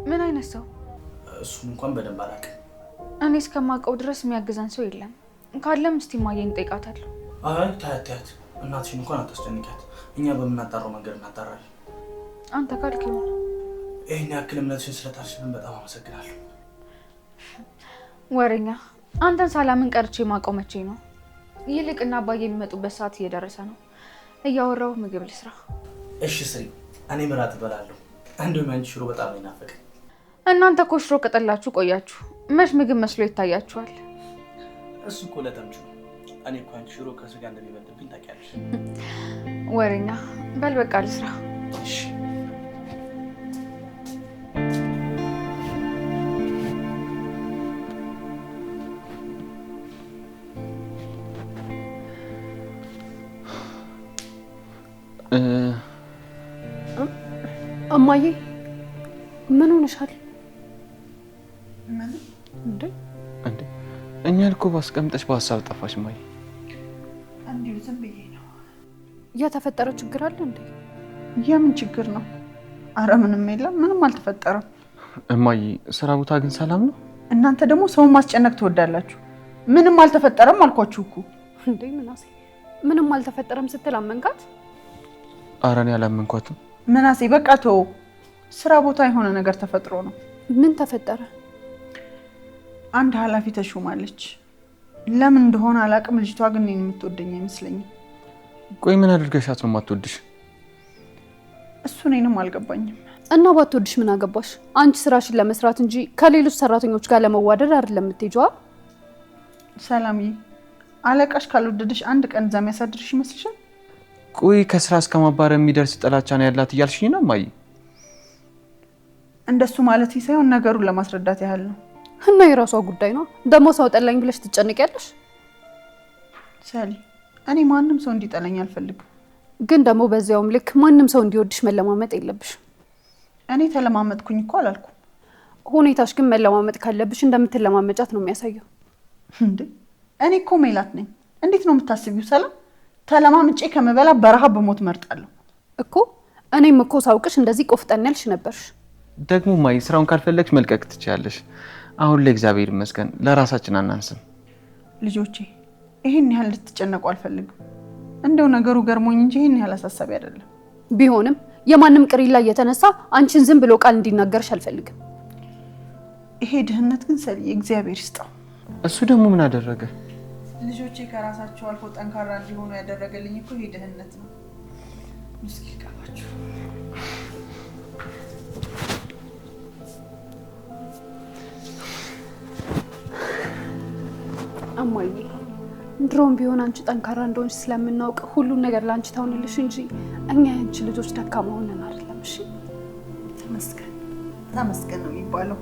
ምን አይነት ሰው? እሱን እንኳን በደንብ አላውቅም። እኔ እስከማውቀው ድረስ የሚያግዘን ሰው የለም። ካለም እስቲ ማየኝ እጠይቃታለሁ። አይ ታያት፣ እናትሽን እንኳን አታስጨንቂያት። እኛ በምናጣራው መንገድ እናጣራለን። አንተ ካልክ ይሁን። ይህን ያክል እምነትሽን ስለጣልሽብን በጣም አመሰግናለሁ። ወሬኛ፣ አንተን ሳላምን ቀርቼ ማውቀው መቼ ነው? ይልቅ እና አባዬ የሚመጡበት ሰዓት እየደረሰ ነው። እያወራሁ ምግብ ልስራ። እሺ ስሪ፣ እኔ ምራት እበላለሁ። እንዲሁም ያንቺ ሽሮ በጣም ነው የናፈቀኝ። እናንተ እኮ ሽሮ ቅጠላችሁ ቆያችሁ፣ መች ምግብ መስሎ ይታያችኋል? እሱ እኮ ለተምቹ ነው። እኔ እኮ አንቺ ሽሮ ከስጋ እንደሚበልጥብኝ ታውቂያለሽ። ወሬኛ፣ በል በቃ ልስራ። እሺ እማዬ ምን ሆነሻል? ምን እንዴ እኛን እኮ ባስቀምጠሽ በሀሳብ ጠፋሽ እማዬ። እንዲሁ ዝም ብዬ ነው። የተፈጠረ ችግር አለ እንዴ? የምን ችግር ነው? አረ ምንም የለም፣ ምንም አልተፈጠረም። እማዬ ስራ ቦታ ግን ሰላም ነው? እናንተ ደግሞ ሰውን ማስጨነቅ ትወዳላችሁ። ምንም አልተፈጠረም አልኳችሁ እኮ። እንዴ ምናሴ ምንም አልተፈጠረም ስትል አመንካት? ኧረ እኔ አላመንኳትም። ምናሴ በቃ ተው። ስራ ቦታ የሆነ ነገር ተፈጥሮ ነው። ምን ተፈጠረ? አንድ ኃላፊ ተሾማለች። ለምን እንደሆነ አላውቅም። ልጅቷ ግን እኔን የምትወደኝ አይመስለኝም። ቆይ ምን አድርገሻት ነው የማትወድሽ? እሱ እኔንም አልገባኝም። እና ባትወድሽ ምን አገባሽ? አንቺ ስራሽን ለመስራት እንጂ ከሌሎች ሰራተኞች ጋር ለመዋደድ አይደለም የምትሄጂዋ። ሰላምዬ፣ አለቃሽ ካልወደደሽ አንድ ቀን እዛ የሚያሳድርሽ ይመስልሻል? ቆይ ከስራ እስከ ማባረር የሚደርስ ጥላቻ ነው ያላት እያልሽኝ ነው እማዬ? እንደሱ ማለት ሳይሆን ነገሩን ለማስረዳት ያህል ነው። እና የራሷ ጉዳይ ነው። ደግሞ ሰው ጠላኝ ብለሽ ትጨነቂያለሽ? ሰሊ፣ እኔ ማንም ሰው እንዲጠላኝ አልፈልግም። ግን ደግሞ በዚያውም ልክ ማንም ሰው እንዲወድሽ መለማመጥ የለብሽም። እኔ ተለማመጥኩኝ እኮ አላልኩም። ሁኔታሽ ግን መለማመጥ ካለብሽ እንደምትለማመጫት ነው የሚያሳየው። እንዴ እኔ እኮ ሜላት ነኝ። እንዴት ነው የምታስቢው? ሰላም፣ ተለማምጬ ከመበላ በረሃብ በሞት መርጣለሁ እኮ። እኔም እኮ ሳውቅሽ እንደዚህ ቆፍጠን ያልሽ ነበርሽ። ደግሞ እማዬ ስራውን ካልፈለግሽ መልቀቅ ትችያለሽ። አሁን ላይ እግዚአብሔር ይመስገን ለራሳችን አናንስም። ልጆቼ፣ ይሄን ያህል ልትጨነቁ አልፈልግም። እንደው ነገሩ ገርሞኝ እንጂ ይሄን ያህል አሳሳቢ አይደለም። ቢሆንም የማንም ቅሪላ እየተነሳ አንቺን ዝም ብሎ ቃል እንዲናገርሽ አልፈልግም። ይሄ ድህነት ግን ሰሊ እግዚአብሔር ይስጠው። እሱ ደግሞ ምን አደረገ? ልጆቼ ከራሳቸው አልፎ ጠንካራ እንዲሆኑ ያደረገልኝ እኮ ይሄ ድህነት ነው። ምስኪን ቀባችሁ። እማዬ ድሮም ቢሆን አንቺ ጠንካራ እንደሆንሽ ስለምናውቅ ሁሉን ነገር ላንቺ ታውንልሽ እንጂ እኛ ያንቺ ልጆች ደካማ ሆነን አይደለም። እሺ ተመስገን ተመስገን ነው የሚባለው።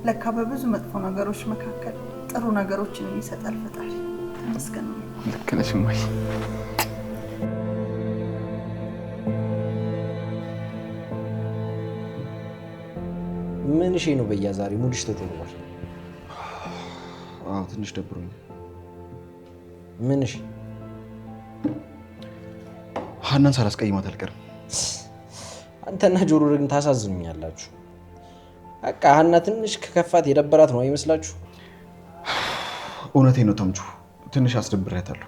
ለካ በብዙ መጥፎ ነገሮች መካከል ጥሩ ነገሮችን የሚሰጣል ፈጣሪ። ተመስገን ነው። ልክ ነሽ እማዬ። ምን እሺ ነው በያ ዛሬ ሙድሽ ተቀይሯል? አዎ ትንሽ ደብሮኝ። ምን እሺ? ሀናን ሳላስቀይማት አልቀርም። አንተና ጆሮ ግን ታሳዝኑኛላችሁ። በቃ ሀና ትንሽ ከከፋት የደበራት ነው አይመስላችሁ? እውነቴን ነው ተምቹ፣ ትንሽ አስደብሬያታለሁ።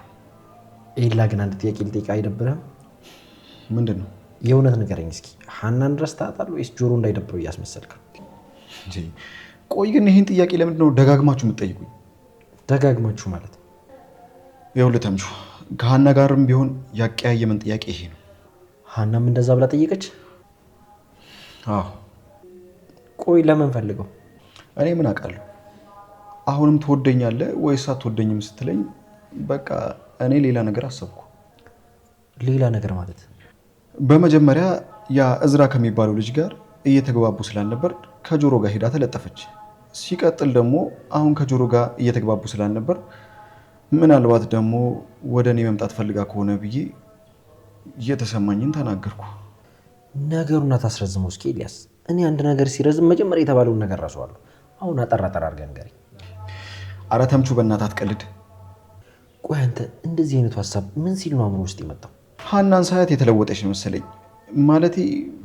ኤላ ግን አንድ ጥያቄ ልጠይቅ፣ አይደብርህም? ምንድን ነው? የእውነት ንገረኝ እስኪ። ሀናን ረስተሃታል ወይስ ጆሮ እንዳይደብረው እያስመሰልክ ነው? ቆይ ግን ይህን ጥያቄ ለምንድን ነው ደጋግማችሁ የምትጠይቁኝ? ደጋግማችሁ ማለት? ይኸውልህ ተምቹ፣ ከሀና ጋርም ቢሆን ያቀያየመን ጥያቄ ይሄ ነው። ሀናም እንደዛ ብላ ጠየቀች? አዎ። ቆይ ለምን ፈልገው? እኔ ምን አውቃለሁ? አሁንም ትወደኛለህ ወይስ አትወደኝም ስትለኝ በቃ እኔ ሌላ ነገር አሰብኩ። ሌላ ነገር ማለት? በመጀመሪያ ያ እዝራ ከሚባለው ልጅ ጋር እየተግባቡ ስላልነበር ከጆሮ ጋር ሄዳ ተለጠፈች። ሲቀጥል ደግሞ አሁን ከጆሮ ጋር እየተግባቡ ስላልነበር ምናልባት ደግሞ ወደ እኔ መምጣት ፈልጋ ከሆነ ብዬ እየተሰማኝን ተናገርኩ። ነገሩን አታስረዝመው እስኪ ኤልያስ። እኔ አንድ ነገር ሲረዝም መጀመሪያ የተባለውን ነገር ረሳዋለሁ። አሁን አጠር አድርገህ ንገረኝ። ኧረ ተምቹ በእናትህ አትቀልድ። ቆይ አንተ እንደዚህ አይነቱ ሀሳብ ምን ሲል ነው አእምሮ ውስጥ የመጣው? ሀናን ሳያት የተለወጠች ነው መሰለኝ። ማለቴ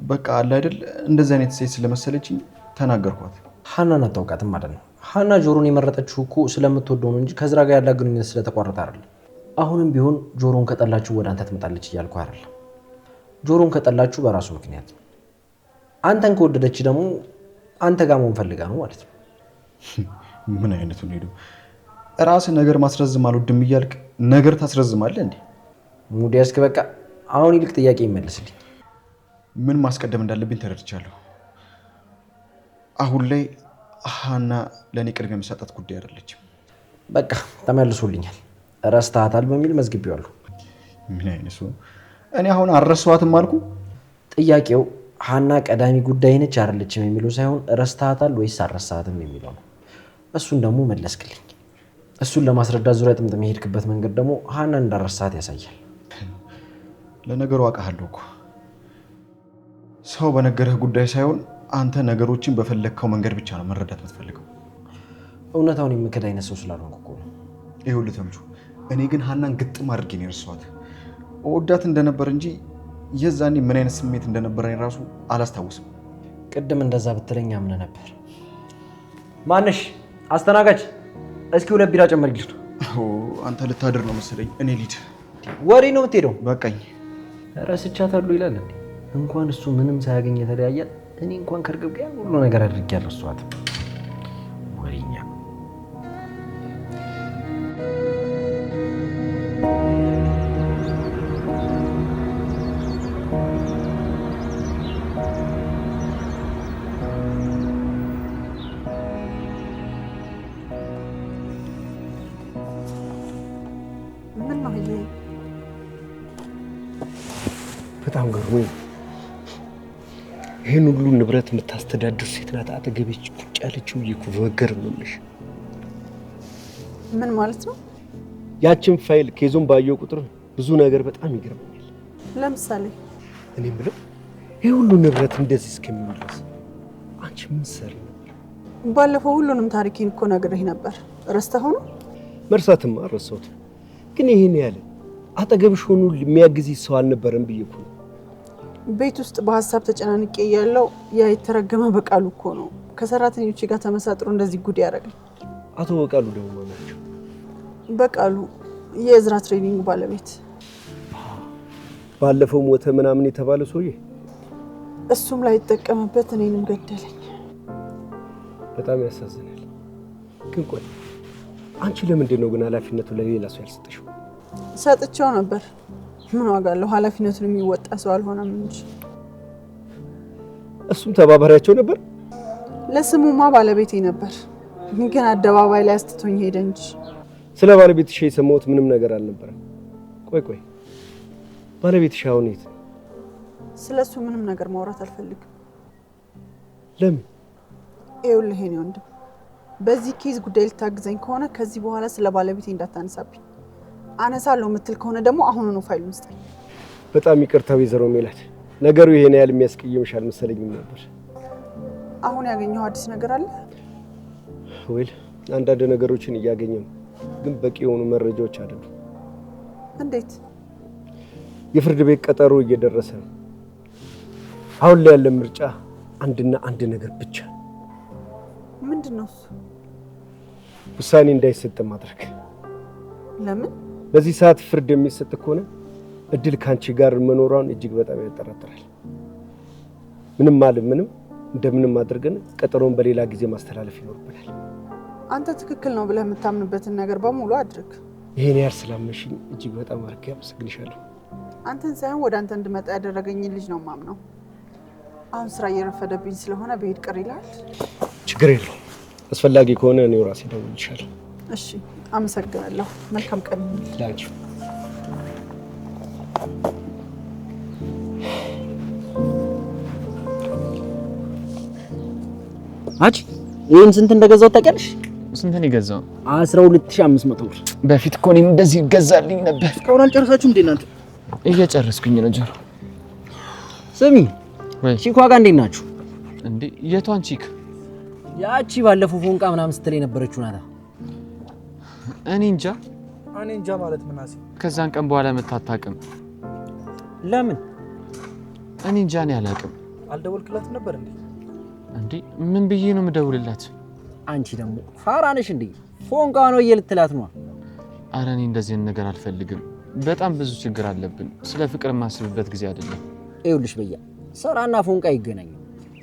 በቃ አለ አይደል እንደዚህ አይነት ሴት ስለመሰለችኝ ተናገርኳት። ሀናን አታውቃትም ማለት ነው? ሀና ጆሮን የመረጠችው እኮ ስለምትወደው ነው እንጂ ከዝራ ጋር ያላት ግንኙነት ስለተቋረጠ አይደለም። አሁንም ቢሆን ጆሮን ከጠላችሁ ወደ አንተ ትመጣለች እያልኩ አይደለም። ጆሮን ከጠላችሁ በራሱ ምክንያት ነው። አንተን ከወደደች ደግሞ አንተ ጋር መሆን ፈልጋ ነው ማለት ነው። ምን አይነቱ ነው? ሄዱ ራስህ ነገር ማስረዝም አልወድም እያልክ ነገር ታስረዝማለህ እንዴ? ሙድ ያዝክ። በቃ አሁን ይልቅ ጥያቄ ይመልስልኝ። ምን ማስቀደም እንዳለብኝ ተረድቻለሁ። አሁን ላይ ሀና ለእኔ ቅድሚያ የሚሰጣት ጉዳይ አይደለችም። በቃ ተመልሶልኛል። ረስተሃታል በሚል መዝግቤዋለሁ። ምን አይነት ሰው? እኔ አሁን አልረሳኋትም አልኩ። ጥያቄው ሀና ቀዳሚ ጉዳይ ነች አይደለችም የሚለው ሳይሆን ረስተሃታል ወይስ አልረሳሃትም የሚለው ነው። እሱን ደግሞ መለስክልኝ። እሱን ለማስረዳት ዙሪያ ጥምጥም የሄድክበት መንገድ ደግሞ ሀናን እንዳረሳሃት ያሳያል። ለነገሩ አውቃለሁ እኮ ሰው በነገረህ ጉዳይ ሳይሆን አንተ ነገሮችን በፈለግከው መንገድ ብቻ ነው መረዳት የምትፈልገው። እውነታውን የምክድ አይነት ሰው ስላልሆንኩ እኮ ነው። ይኸውልህ ተምቹ፣ እኔ ግን ሀናን ግጥም አድርጌ ነው የረሳኋት። እወዳት እንደነበር እንጂ የዛኔ ምን አይነት ስሜት እንደነበረኝ ራሱ አላስታውስም። ቅድም እንደዛ ብትለኝ አምነህ ነበር። ማነሽ? አስተናጋጅ፣ እስኪ 2 ቢራ ጨመርልኝ። አንተ ልታድር ነው መሰለኝ። እኔ ሊድ ወሬ ነው የምትሄደው? በቃኝ። ረስቻታለሁ ይላል እንዴ? እንኳን እሱ ምንም ሳያገኝ የተለያያል። እኔ እንኳን ከርግብ ጋር ሁሉ ነገር አድርጌ አልረሳኋትም። ወሬኛ። ምን ነው ይሄ? በጣም ገርሞኝ። ይህን ሁሉ ንብረት የምታስተዳድር ሴት ናት አጠገቤ ቁጭ ያለችው እኮ በመገረም ነው የምልሽ። ምን ማለት ነው? ያችን ፋይል ከይዞን ባየው ቁጥር ብዙ ነገር በጣም ይገርመኛል። ለምሳሌ እኔ የምለው ይህ ሁሉ ንብረት እንደዚህ እስከሚሆን ድረስ አንቺ ምን ሰሪ ነበር? ባለፈው ሁሉንም ታሪኬን እኮ ነግሬህ ነበር። ረስተኸው ነው? መርሳትማ አልረሳሁትም፣ ግን ይሄን ያለ አጠገብሽ ሆኖ የሚያግዝ ሰው አልነበረም ብዬ እኮ ነው። ቤት ውስጥ በሀሳብ ተጨናንቄ ያለው ያ የተረገመ በቃሉ እኮ ነው ከሰራተኞች ጋር ተመሳጥሮ እንደዚህ ጉድ ያደረገኝ። አቶ በቃሉ ደግሞ ናቸው? በቃሉ የእዝራ ትሬኒንግ ባለቤት። ባለፈው ሞተ ምናምን የተባለ ሰውዬ? እሱም ላይ የተጠቀመበት እኔንም ገደለኝ። በጣም ያሳዝናል። ግን ቆይ አንቺ ለምንድን ነው ግን ኃላፊነቱን ለሌላ ሰው ያልሰጠሽው? ሰጥቼው ነበር። ምን ዋጋ አለው? ኃላፊነቱን የሚወጣ ሰው አልሆነም እንጂ። እሱም ተባባሪያቸው ነበር? ለስሙማ ባለቤቴ ነበር፣ ግን አደባባይ ላይ አስትቶኝ ሄደ እንጂ። ስለ ባለቤትሽ የሰማሁት ምንም ነገር አልነበረም። ቆይ ባለቤትሽ አሁን የት? ስለሱ ምንም ነገር ማውራት አልፈልግም። ለምን? ይኸውልህ የኔ ወንድም፣ በዚህ ኬዝ ጉዳይ ልታግዘኝ ከሆነ ከዚህ በኋላ ስለ ባለቤቴ እንዳታነሳብኝ። አነሳለሁ የምትል ከሆነ ደግሞ አሁኑኑ ፋይሉን ስጠኝ። በጣም ይቅርታ ወይዘሮ ሜላት፣ ነገሩ ይሄን ያህል የሚያስቀይምሽ አልመሰለኝም ነበር። አሁን ያገኘው አዲስ ነገር አለ? ወይል አንዳንድ ነገሮችን እያገኘሁ ነው፣ ግን በቂ የሆኑ መረጃዎች አይደሉም። እንዴት? የፍርድ ቤት ቀጠሮ እየደረሰ ነው። አሁን ላይ ያለ ምርጫ አንድና አንድ ነገር ብቻ። ምንድነው እሱ? ውሳኔ እንዳይሰጥ ማድረግ። ለምን? በዚህ ሰዓት ፍርድ የሚሰጥ ከሆነ እድል ካንቺ ጋር መኖሯን እጅግ በጣም ያጠራጥራል። ምንም እንደምንም አድርገን ቀጠሮን በሌላ ጊዜ ማስተላለፍ ይኖርብናል። አንተ ትክክል ነው ብለህ የምታምንበትን ነገር በሙሉ አድርግ። ይሄን ያህል ስላመንሽኝ እጅግ በጣም አድርጌ አመሰግንሻለሁ። አንተን ሳይሆን ወደ አንተ እንድመጣ ያደረገኝን ልጅ ነው ማምነው። አሁን ስራ እየረፈደብኝ ስለሆነ ብሄድ ቅር ይላል? ችግር የለውም። አስፈላጊ ከሆነ እኔው ራሴ እደውልልሻለሁ። እሺ፣ አመሰግናለሁ። መልካም ቀን ላንቺ። አጭ ይሄን ስንት እንደገዛው ታውቂያለሽ? ስንት ነው የገዛው? 12500 ብር። በፊት እኮ እኔም እንደዚህ ይገዛልኝ ነበር። እስካሁን አልጨረሳችሁም እንዴ እናንተ? እየጨረስኩኝ ነው ጆሮ። ስሚ ወይ ቺኳ ጋር እንዴት ናችሁ? እንዴ የቷን ቺክ? ያቺ ባለፈው ፎንቃ ምናምን ስትል የነበረችው ናታ። እኔ እንጃ ማለት ምናሴ ከዛን ቀን በኋላ መታታቅም። ለምን? እኔ እንጃ እኔ አላውቅም። አልደወልክላትም ነበር እንዴ? እንዴ ምን ብዬ ነው የምደውልላት? አንቺ ደግሞ ፋራ ነሽ እንዴ? ፎንቃ ነው እየልትላት ነው። ኧረ እኔ እንደዚህ ነገር አልፈልግም። በጣም ብዙ ችግር አለብን። ስለ ፍቅር የማስብበት ጊዜ አይደለም። ይኸውልሽ በያ ስራና ፎንቃ ይገናኙ።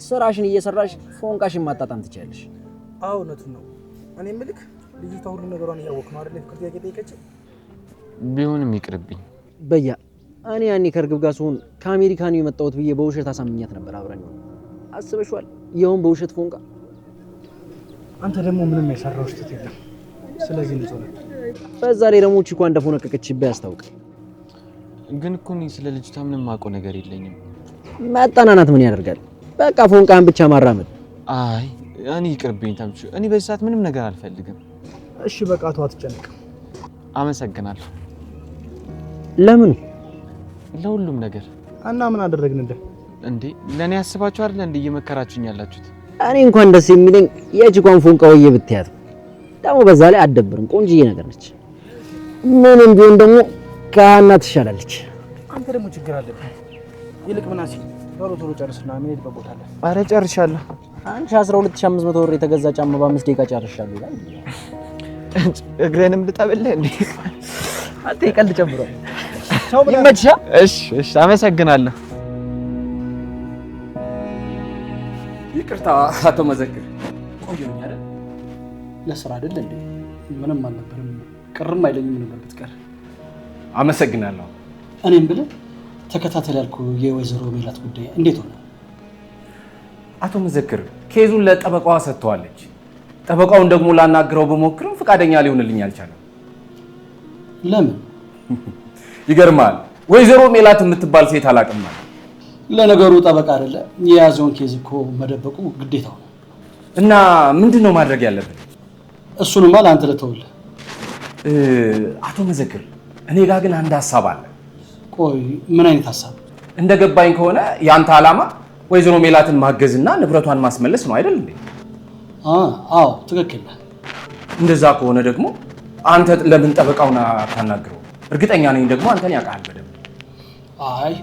ስራሽን እየሰራሽ ፎንቃሽን ማጣጣም ትችያለሽ። አዎ እውነቱን ነው። እኔ ምልክ ልጅቷ ሁሉ ነገሯን እያወቅህ ነው አይደል? ፍቅር ጥያቄ ጠይቀችኝ። ቢሆንም ይቅርብኝ በያ። እኔ ያኔ ከርግብ ጋር ስሆን ከአሜሪካ ነው የመጣሁት ብዬ በውሸት አሳምኛት ነበር። አብረን አስበሽዋል? ይኸውም በውሸት ፎንቃ። አንተ ደግሞ ምንም የሰራው ስህተት የለም። ስለዚህ ንጹህ ነህ። በዛ ላይ ደግሞ ቺኳ እንደፎነቀቀችብህ ያስታውቃል። ግን እኮ እኔ ስለ ልጅቷ ምንም አውቀው ነገር የለኝም። ማጣናናት ምን ያደርጋል? በቃ ፎንቃን ብቻ ማራመድ። አይ እኔ ይቅርብኝ ተምቹ። እኔ በዚህ ሰዓት ምንም ነገር አልፈልግም። እሺ በቃ ተው፣ አትጨነቅ። አመሰግናለሁ። ለምን? ለሁሉም ነገር። እና ምን አደረግንልህ እንዴ? ለኔ ያስባችሁ አይደል እንዴ እየመከራችሁኝ ያላችሁት? እኔ እንኳን ደስ የሚለኝ የቺኳን ፎንቃ ወየ ብትያት። ደግሞ በዛ ላይ አትደብርም፣ ቆንጆዬ ነገር ነች። ምንም ቢሆን ደግሞ ከሀና ትሻላለች። አንተ ደግሞ ችግር አለብህ። ይልቅ ምናሴ ቶሎ ጨርስና ምን ቦታ አለ? ኧረ ጨርሻለሁ። አንቺ 12500 ብር የተገዛ ጫማ በ5 ደቂቃ ጨርሻለሁ ይላል። እግሬንም ልጠብልህ እንዴ? አንተ ይቀልድ ጨምሯል። ይመችሻ? እሺ አመሰግናለሁ። ይቅርታ አቶ መዘክር። ቆየሁኝ አይደል? ለስራ አይደል እንዴ? ምንም አልነበረም። ቅርም አይለኝም ነበር ብትቀር። አመሰግናለሁ። እኔም ብለህ ተከታተል ያልኩ የወይዘሮ ሜላት ጉዳይ እንዴት ሆነ? አቶ መዘክር ኬዙን ለጠበቃዋ ሰጥተዋለች። ጠበቃውን ደግሞ ላናግረው በሞክርም ፈቃደኛ ሊሆንልኝ አልቻለም። ለምን? ይገርማል። ወይዘሮ ሜላት የምትባል ሴት አላውቅም ማለት። ለነገሩ ጠበቃ አይደለ? የያዘውን ኬዝ እኮ መደበቁ ግዴታው ነው። እና ምንድን ነው ማድረግ ያለብን? እሱንማ ለአንተ ልተውልህ። አቶ መዘክር እኔ ጋር ግን አንድ ሀሳብ አለ። ቆይ ምን አይነት ሀሳብ? እንደገባኝ ከሆነ ያንተ ዓላማ ወይዘሮ ሜላትን ማገዝና ንብረቷን ማስመለስ ነው አይደል እንዴ? አዎ ትክክል ነህ። እንደዛ ከሆነ ደግሞ አንተ ለምን ጠበቃውን አታናግረው? እርግጠኛ ነኝ ደግሞ አንተን ያውቃል በደንብ። አይ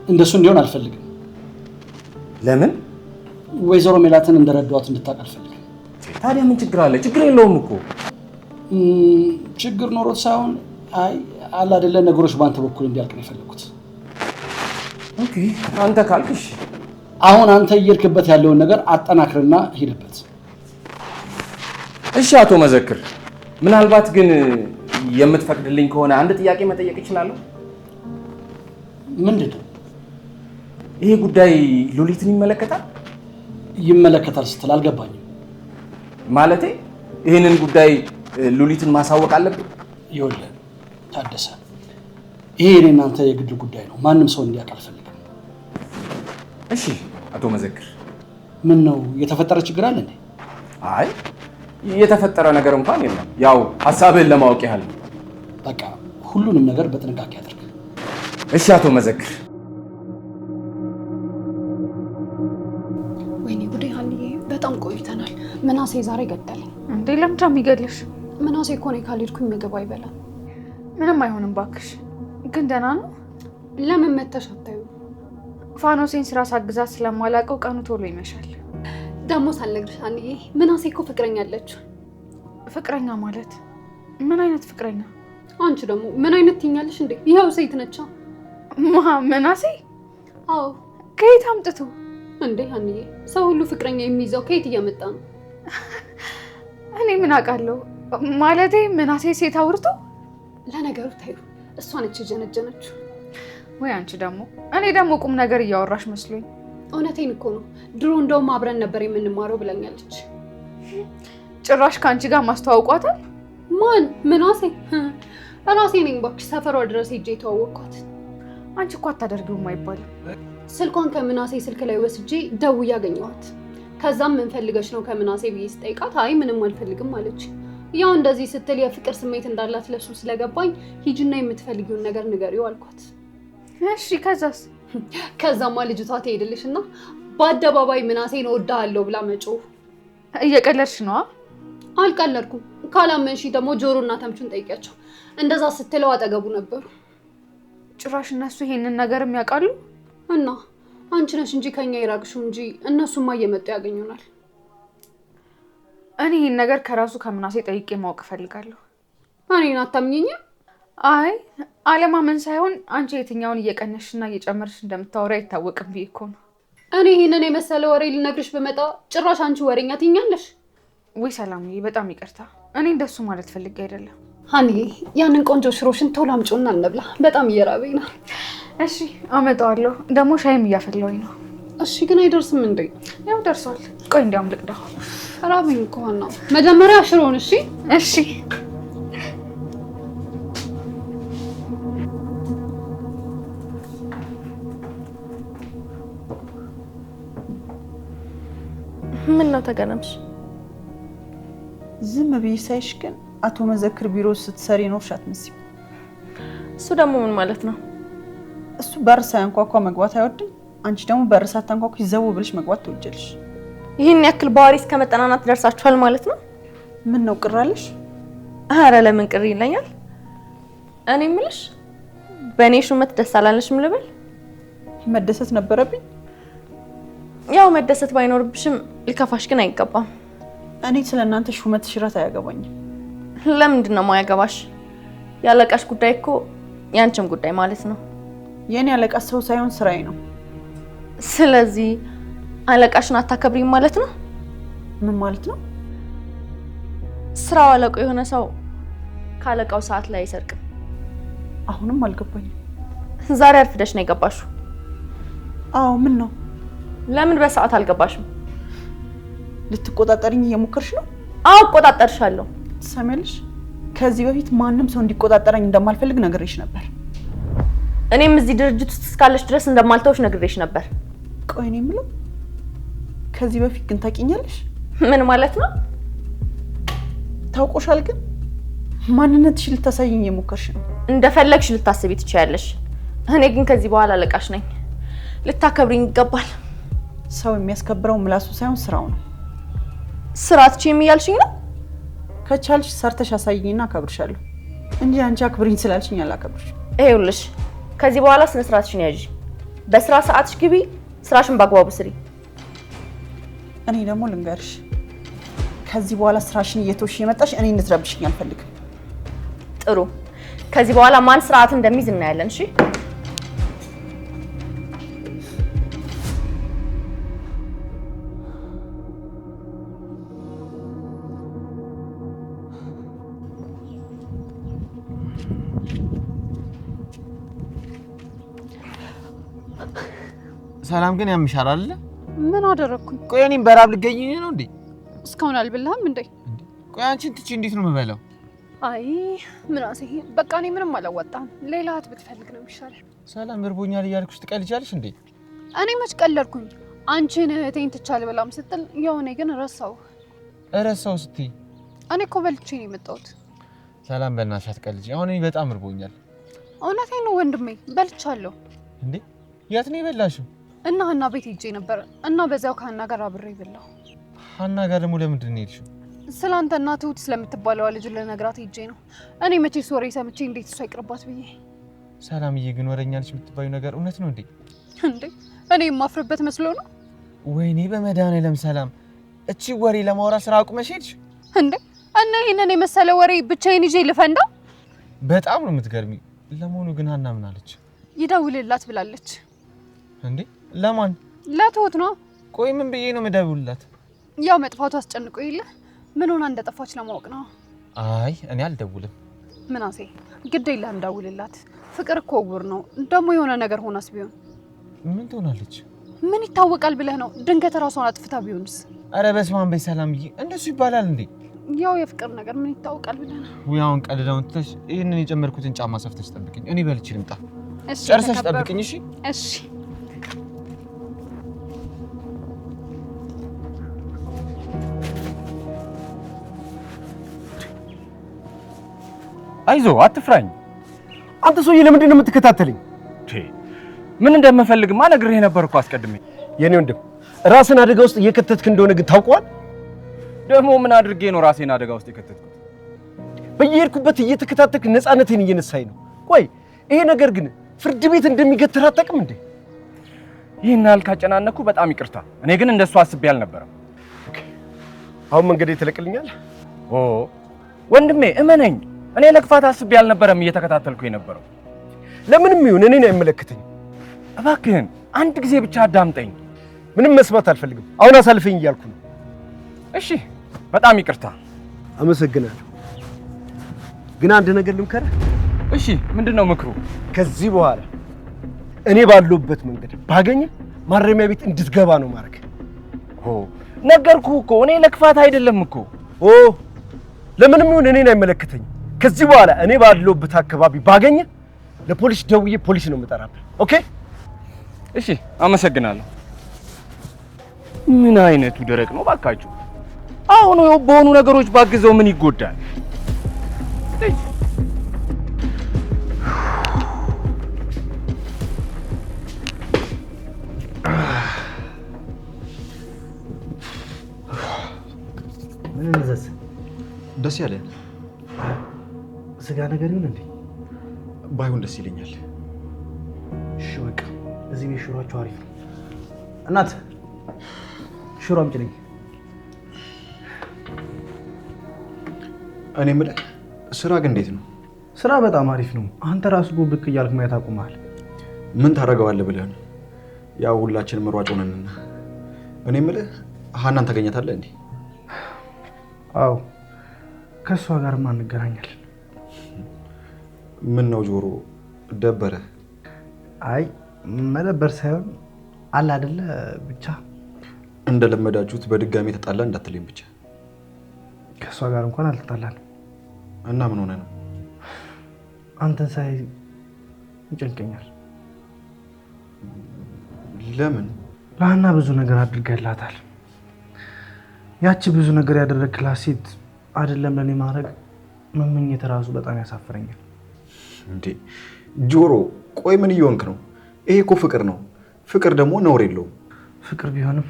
እንደሱ እንዲሆን አልፈልግም። ለምን? ወይዘሮ ሜላትን እንደረዳኋት እንድታውቅ አልፈልግም። ታዲያ ምን ችግር አለ? ችግር የለውም እኮ። ችግር ኖሮት ሳይሆን አይ አለ አይደለ ነገሮች በአንተ በኩል እንዲያልቅ ነው የፈለኩት። ኦኬ አንተ ካልክሽ። አሁን አንተ እየሄድክበት ያለውን ነገር አጠናክርና ሂድበት። እሺ አቶ መዘክር፣ ምናልባት ግን የምትፈቅድልኝ ከሆነ አንድ ጥያቄ መጠየቅ እችላለሁ? ምንድን ነው? ይሄ ጉዳይ ሉሊትን ይመለከታል? ይመለከታል ስትል አልገባኝም። ማለቴ ይህንን ጉዳይ ሉሊትን ማሳወቅ አለብን? ይኸውልህ ታደሰ፣ ይሄ የኔ እናንተ የግል ጉዳይ ነው። ማንም ሰው እንዲያውቅ አልፈልግም። እሺ አቶ መዘክር። ምን ነው የተፈጠረ ችግር አለ እንዴ? አይ የተፈጠረ ነገር እንኳን የለም። ያው ሐሳብህን ለማወቅ ያህል ነው። በቃ ሁሉንም ነገር በጥንቃቄ አድርግ። እሺ አቶ መዘክር። ወይኔ ጉዴ ሀኒዬ፣ በጣም ቆይተናል። ምናሴ ዛሬ ገደለኝ። እንዴ ለምንድን ነው የሚገድልሽ? ምናሴ እኮ እኔ ካልሄድኩኝ ምግብ አይበላም። ምንም አይሆንም ባክሽ። ግን ደህና ነው? ለምን መተሽ አታዩ? ፋኖሴን ስራ ሳግዛት ስለማላውቀው ቀኑ ቶሎ ይመሻል። ደግሞ ሳልነግርሽ ሀኒዬ፣ ምናሴ እኮ ፍቅረኛ አለችው። ፍቅረኛ ማለት ምን አይነት ፍቅረኛ? አንቺ ደግሞ ምን አይነት ትኛለሽ እንዴ? ይኸው ሴት ነቻ። ምናሴ? አዎ። ከየት አምጥቶ እንዴ ሀኒዬ? ሰው ሁሉ ፍቅረኛ የሚይዘው ከየት እየመጣ ነው? እኔ ምን አውቃለሁ? ማለቴ ምናሴ ሴት አውርቶ። ለነገሩ ታዩ፣ እሷ ነች የጀነጀነችው። ወይ አንቺ ደግሞ። እኔ ደግሞ ቁም ነገር እያወራሽ መስሎኝ። እውነቴን እኮ ነው። ድሮ እንደውም አብረን ነበር የምንማረው ብለኛለች። ጭራሽ ከአንቺ ጋር ማስተዋውቋታል? ማን? ምናሴ? ራሴ ነኝ እባክሽ፣ ሰፈሯ ድረስ ሄጄ የተዋወቅኳት። አንቺ እኮ አታደርጊውም አይባልም። ስልኳን ከምናሴ ስልክ ላይ ወስጄ ደውዬ አገኘኋት። ከዛም ምን ፈልገሽ ነው ከምናሴ ብዬ ስጠይቃት አይ ምንም አልፈልግም አለች። ያው እንደዚህ ስትል የፍቅር ስሜት እንዳላት ለሱ ስለገባኝ ሂጂና የምትፈልጊውን ነገር ንገሪው አልኳት። እሺ ከዛስ? ከዛማ ልጅቷ ትሄድልሽና በአደባባይ ምናሴን እወድሃለሁ ብላ መጮህ። እየቀለድሽ ነዋ? አልቀለድኩም። ካላመንሺ ደግሞ ጆሮና ተምቹን ጠይቂያቸው። እንደዛ ስትለው አጠገቡ ነበሩ። ጭራሽ እነሱ ይሄንን ነገርም ያውቃሉ? እና አንቺ ነሽ እንጂ ከኛ ይራቅሽው እንጂ እነሱማ እየመጡ ያገኙናል። እኔ ይሄን ነገር ከራሱ ከምናሴ ጠይቄ ማወቅ እፈልጋለሁ። እኔን አታምኚኝም? አይ አለማመን ሳይሆን አንቺ የትኛውን እየቀነሽና እየጨመርሽ እንደምታወሪ አይታወቅም ብዬ እኮ ነው። እኔ ይሄንን የመሰለ ወሬ ልነግርሽ በመጣ ጭራሽ አንቺ ወሬኛ ትይኛለሽ። ወይ ሰላምዬ፣ በጣም ይቅርታ። እኔ እንደሱ ማለት ፈልጌ አይደለም። ሀኒዬ፣ ያንን ቆንጆ ሽሮሽን ቶሎ አምጪውና እንብላ። በጣም እየራበኝ ነው። እሺ አመጣዋለሁ። ደግሞ ሻይም እያፈላሁኝ ነው። እሺ ግን አይደርስም እንዴ? ያው ደርሷል። ቆይ እንዲያውም ልቅዳው። ራበኝ እኮ ነው። መጀመሪያ ሽሮውን። እሺ እሺ። ምን ነው ተገረምሽ? ዝም ብዬ ሳይሽ ግን አቶ መዘክር ቢሮ ስትሰሪ ኖርሽ አትመስይም። እሱ ደግሞ ምን ማለት ነው? እሱ በር ሳያንኳኳ መግባት አይወድም። አንቺ ደግሞ በር ሳታንኳኩ ዘው ብለሽ መግባት ትወጃለሽ። ይህን ያክል ባህሪ እስከ መጠናናት ደርሳችኋል ማለት ነው? ምን ነው ቅር አለሽ? ኧረ ለምን ቅር ይለኛል? እኔ የምልሽ በእኔ ሹመት ደስ አላለሽም ልበል? መደሰት ነበረብኝ። ያው መደሰት ባይኖርብሽም ሊከፋሽ ግን አይገባም። እኔ ስለእናንተ ሹመት ሽረት አያገባኝም። ለምንድን ነው የማያገባሽ? ያለቃሽ ጉዳይ እኮ ያንቺም ጉዳይ ማለት ነው። የኔ አለቃ ሰው ሳይሆን ስራዬ ነው። ስለዚህ አለቃሽን አታከብሪም ማለት ነው? ምን ማለት ነው? ስራው አለቃው የሆነ ሰው ካለቃው ሰዓት ላይ አይሰርቅም። አሁንም አልገባኝም። ዛሬ አርፍደሽ ነው የገባሽው? አዎ። ምን ነው? ለምን በሰዓት አልገባሽም? ልትቆጣጠሪኝ እየሞከርሽ ነው? አዎ እቆጣጠርሻለሁ። ትሰሚያለሽ? ከዚህ በፊት ማንም ሰው እንዲቆጣጠረኝ እንደማልፈልግ ነግሬሽ ነበር። እኔም እዚህ ድርጅት ውስጥ እስካለሽ ድረስ እንደማልተውሽ ነግሬሽ ነበር። ቆይ እኔ የምለው ከዚህ በፊት ግን ታውቂኛለሽ? ምን ማለት ነው? ታውቆሻል፣ ግን ማንነትሽ ልታሳይኝ እየሞከርሽ ነው። እንደፈለግሽ ልታስቢ ትችያለሽ። እኔ ግን ከዚህ በኋላ አለቃሽ ነኝ። ልታከብሪኝ ይገባል። ሰው የሚያስከብረው ምላሱ ሳይሆን ስራው ነው። ስራ ትችይም እያልሽኝ ነው? ከቻልሽ ሰርተሽ አሳይኝና አከብርሻለሁ እንጂ አንቺ አክብሪኝ ስላልሽኝ አላከብርሽ። ይኸውልሽ ከዚህ በኋላ ስነ ስርዓትሽን ያዢ። በስራ ሰዓትሽ ግቢ፣ ስራሽን በአግባቡ ስሪ። እኔ ደግሞ ልንገርሽ፣ ከዚህ በኋላ ስራሽን እየተወሽ የመጣሽ እኔ እንድትረብሽኝ አልፈልግም። ጥሩ። ከዚህ በኋላ ማን ስርዓት እንደሚይዝ እናያለን። እሺ? ሰላም ግን ያምሻል አይደል? ምን አደረኩኝ? ቆይ እኔም በራብ ልገኝ ነው እንዴ? እስካሁን አልበላህም እንዴ? ቆይ አንቺን ትቼ እንዴት ነው የምበላው? አይ ምናሴ በቃ እኔ ምንም አላዋጣም። ሌላ እህት ብትፈልግ ነው የሚሻለው። ሰላም እርቦኛል እያልኩሽ ትቀልጃለሽ እንዴ? እኔ መች ቀለድኩኝ? አንቺን እህቴን ትቻል በላም ስትል ያው እኔ ግን ረሳው ስትይ እኔ እኮ በልቼ ነው የመጣሁት። ሰላም በእናትሽ አትቀልጂ። አሁን እኔ በጣም እርቦኛል። እውነቴን ነው ወንድሜ በልቻለሁ። እንዴ የት ነው የበላሽው? እና ሀና ቤት ሄጄ ነበር እና በዛው ከሀና ጋር አብሬ በላሁ። ሀና ጋር ደግሞ ለምንድን ነው የሄድሽው? ስላንተና ትሁት ስለምትባለዋ ልጅ ልነግራት ሄጄ ነው። እኔ መቼስ ወሬ ሰምቼ እንዴት እሷ ይቅርባት ብዬ። ሰላምዬ ግን ወሬኛ ነሽ የምትባዩ ነገር እውነት ነው እንዴ? እንዴ እኔ የማፍርበት መስሎ ነው? ወይኔ በመድኃኒዓለም ሰላም፣ እቺ ወሬ ለማውራት ስራ አቁመሽ ሄድሽ እንዴ? እና ይሄንን የመሰለ ወሬ ብቻዬን ይዤ ልፈንዳ? በጣም ነው የምትገርሚ። ለመሆኑ ግን ሀና ምን አለች? ይደውልላት ብላለች። እንዴ ለማን? ለትሁት ነው። ቆይ ምን ብዬ ነው የምደውልላት? ያው መጥፋቱ አስጨንቆ የለ ምን ሆና እንደጠፋች ለማወቅ ነው። አይ እኔ አልደውልም። ምናሴ ግድ የለህም ደውልላት። ፍቅር እኮ ዕውር ነው። ደግሞ የሆነ ነገር ሆናስ ቢሆን ምን ትሆናለች? ምን ይታወቃል ብለህ ነው? ድንገት ራሷን አጥፍታ ቢሆንስ? አረ በስመ አብ በይ ሰላምዬ፣ እንደሱ ይባላል እንዴ? ያው የፍቅር ነገር ምን ይታወቃል ብለህ ነው? ወይ አሁን ቀልዳውን ትተሽ ይሄንን የጨመርኩትን ጫማ ሰፍተሽ ጠብቅኝ። እኔ በልቼ ልምጣ። እሺ ጨርሰሽ ጠብቅኝ። እሺ እሺ። አይዞ አትፍራኝ። አንተ ሰውዬ ለምንድን ነው የምትከታተለኝ? ምን እንደምፈልግማ ነግሬህ ነበር እኮ አስቀድሜ። የኔ ወንድም ራስን አደጋ ውስጥ እየከተትክ እንደሆነ ግን ታውቀዋል። ደግሞ ምን አድርጌ ነው ራሴን አደጋ ውስጥ የከተትኩት? በየሄድኩበት እየተከታተልክ ነፃነቴን እየነሳኝ ነው። ቆይ ይሄ ነገር ግን ፍርድ ቤት እንደሚገትር አታውቅም እንዴ? ይህን ያህል ካጨናነኩ በጣም ይቅርታ። እኔ ግን እንደሱ አስቤ አልነበረም። አሁን መንገዴ ትለቅልኛል? ኦ ወንድሜ እመነኝ፣ እኔ ለክፋት አስቤ አልነበረም እየተከታተልኩ የነበረው። ለምንም ይሁን እኔን አይመለከተኝም። እባክህን አንድ ጊዜ ብቻ አዳምጠኝ። ምንም መስማት አልፈልግም። አሁን አሳልፈኝ እያልኩ ነው። እሺ በጣም ይቅርታ። አመሰግናለሁ። ግን አንድ ነገር ልምከርህ። እሺ ምንድነው ምክሩ? ከዚህ በኋላ እኔ ባለሁበት መንገድ ባገኘ ማረሚያ ቤት እንድትገባ ነው ማድረግ። ነገርኩህ እኮ እኔ ለክፋት አይደለም እኮ። ለምንም ይሁን እኔን አይመለከተኝም። ከዚህ በኋላ እኔ ባለሁበት አካባቢ ባገኘ ለፖሊስ ደውዬ ፖሊስ ነው የምጠራብህ። ኦኬ? እሺ አመሰግናለሁ። ምን አይነቱ ደረቅ ነው ባካችሁ። አሁን በሆኑ ነገሮች ባግዘው ምን ይጎዳል? ምን እንዘዝ? ደስ ያለ ስጋ ነገር ይሁን እንዴ? ባይሆን ደስ ይለኛል። እሺ በቃ እዚህ ቤት ሽሮአቸው አሪፍ ነው። እናት ሽሮ አምጪልኝ። እኔ የምልህ ስራ ግን እንዴት ነው? ስራ በጣም አሪፍ ነው። አንተ ራሱ ብቅ እያልክ ማየት አቁመሃል። ምን ታደርገዋለህ ብለህ ነው? ያው ሁላችንም ሯጭ ሆነንና። እኔ የምልህ ሀናን ታገኛታለህ እንዴ? አዎ ከእሷ ጋርማ እንገናኛለን። ምን ነው ጆሮ ደበረ? አይ መደበር ሳይሆን አለ አይደለ ብቻ እንደለመዳችሁት በድጋሚ ተጣላ እንዳትለኝ ብቻ። ከእሷ ጋር እንኳን አልተጣላንም። እና ምን ሆነ ነው? አንተን ሳይ ይጨንቀኛል። ለምን? ለሀና ብዙ ነገር አድርገላታል። ያቺ ብዙ ነገር ያደረግክላት ሴት አይደለም ለኔ ማድረግ መመኘት ራሱ በጣም ያሳፍረኛል። እንዴ ጆሮ ቆይ ምን እየሆንክ ነው? ይሄ እኮ ፍቅር ነው። ፍቅር ደግሞ ነውር የለውም። ፍቅር ቢሆንም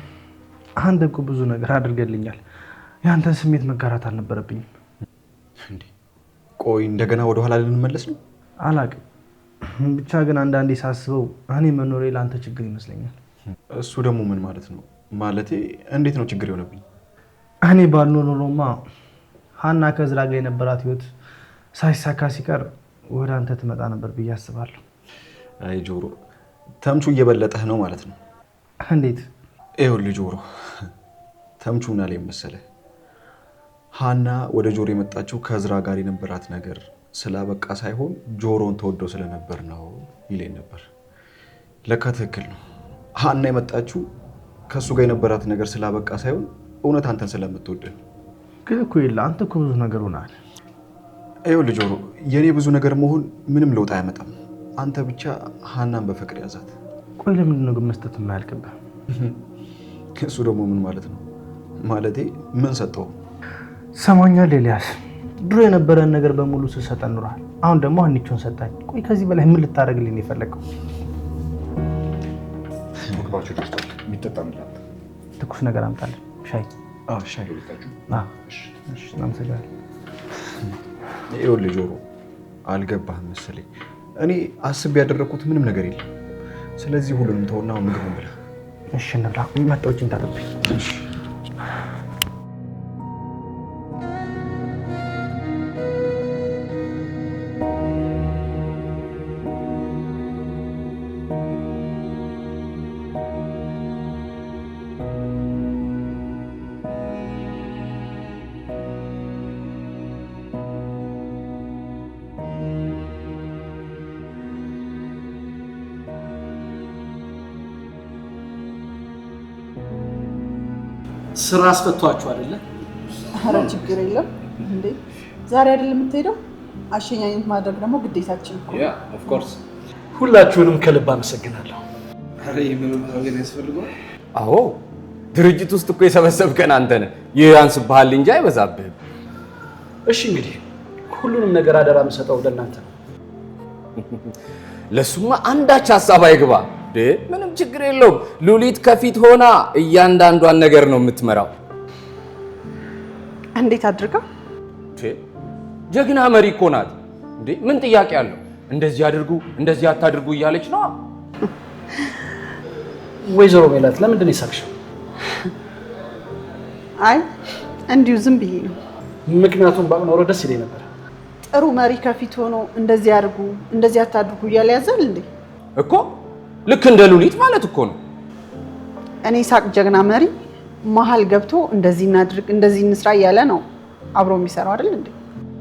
አንተ እኮ ብዙ ነገር አድርገልኛል። ያንተን ስሜት መጋራት አልነበረብኝም። እንዴ ቆይ እንደገና ወደ ኋላ ልንመለስ ነው? አላቅም ብቻ ግን አንዳንዴ ሳስበው እኔ መኖሬ ለአንተ ችግር ይመስለኛል። እሱ ደግሞ ምን ማለት ነው? ማለቴ እንዴት ነው ችግር የሆነብኝ? እኔ ባልኖር ኖሮማ ሀና ከዝራ ጋር የነበራት ህይወት ሳይሳካ ሲቀር ወደ አንተ ትመጣ ነበር ብዬ አስባለሁ። አይ ጆሮ ተምቹ እየበለጠህ ነው ማለት ነው። እንዴት? ይኸውልህ ጆሮ ተምቹ ምን አለኝ መሰለህ? ሀና ወደ ጆሮ የመጣችው ከዝራ ጋር የነበራት ነገር ስላበቃ ሳይሆን ጆሮን ተወደው ስለነበር ነው ይለኝ ነበር። ለካ ትክክል ነው። ሀና የመጣችው ከሱ ጋር የነበራት ነገር ስላበቃ ሳይሆን እውነት አንተን ስለምትወድ ነው። ግን እኮ የለ አንተ እኮ ብዙ ነገር ሆናል። ይኸውልህ ጆሮ፣ የኔ ብዙ ነገር መሆን ምንም ለውጥ አያመጣም። አንተ ብቻ ሀናን በፍቅር ያዛት። ቆይ ለምንድን ነው ግን መስጠት የማያልቅብህ? እሱ ደግሞ ምን ማለት ነው? ማለቴ ምን ሰጠው? ሰማኛል ኤልያስ፣ ድሮ የነበረን ነገር በሙሉ ስትሰጠን ኑረሃል። አሁን ደግሞ ሀኒቾን ሰጣኝ። ቆይ ከዚህ በላይ ምን ልታደርግልኝ የፈለገው? ምግባቸው ደርሷል። የሚጠጣ ምላል ትኩስ ነገር አምጣለን። ሻይ ሻይ ልታችሁ? እናመሰግናለን። ይኸውልህ ጆሮ፣ አልገባህም መሰለኝ። እኔ አስቤ ያደረኩት ምንም ነገር የለም። ስለዚህ ሁሉንም ተውና ምግብ ብላ። እሺ እንብላ። መጣዎችን ታጠብኝ። ስራ አስፈቷችሁ አይደለ? ኧረ ችግር የለም እንዴ። ዛሬ አይደለም የምትሄደው? አሸኛኘት ማድረግ ደግሞ ግዴታችን እኮ። ያ ኦፍ ኮርስ። ሁላችሁንም ከልብ አመሰግናለሁ። አረ ምን ማድረግ ያስፈልገው? አዎ ድርጅት ውስጥ እኮ የሰበሰብከን አንተ ነህ። ይህ ያንስብሃል እንጂ አይበዛብህም። እሺ እንግዲህ ሁሉንም ነገር አደራ የምሰጠው ለእናንተ ነው። ለሱማ አንዳች ሀሳብ አይግባ። ምንም ችግር የለውም። ሉሊት ከፊት ሆና እያንዳንዷን ነገር ነው የምትመራው። እንዴት አድርጋ? ጀግና መሪ እኮ ናት እንዴ! ምን ጥያቄ አለው? እንደዚህ አድርጉ እንደዚህ አታድርጉ እያለች ነው። ወይዘሮ ሜላት ለምንድን ነው የሳቅሽው? አይ እንዲሁ ዝም ብዬ ነው። ምክንያቱም ባኖረ ደስ ይለኝ ነበር። ጥሩ መሪ ከፊት ሆኖ እንደዚህ አድርጉ እንደዚህ አታድርጉ እያለ ያዛል እንዴ? እኮ ልክ እንደ ሉሊት ማለት እኮ ነው። እኔ ሳቅ ጀግና መሪ መሀል ገብቶ እንደዚህ እናድርግ እንደዚህ እንስራ እያለ ነው አብሮ የሚሰራው አይደል እንዴ?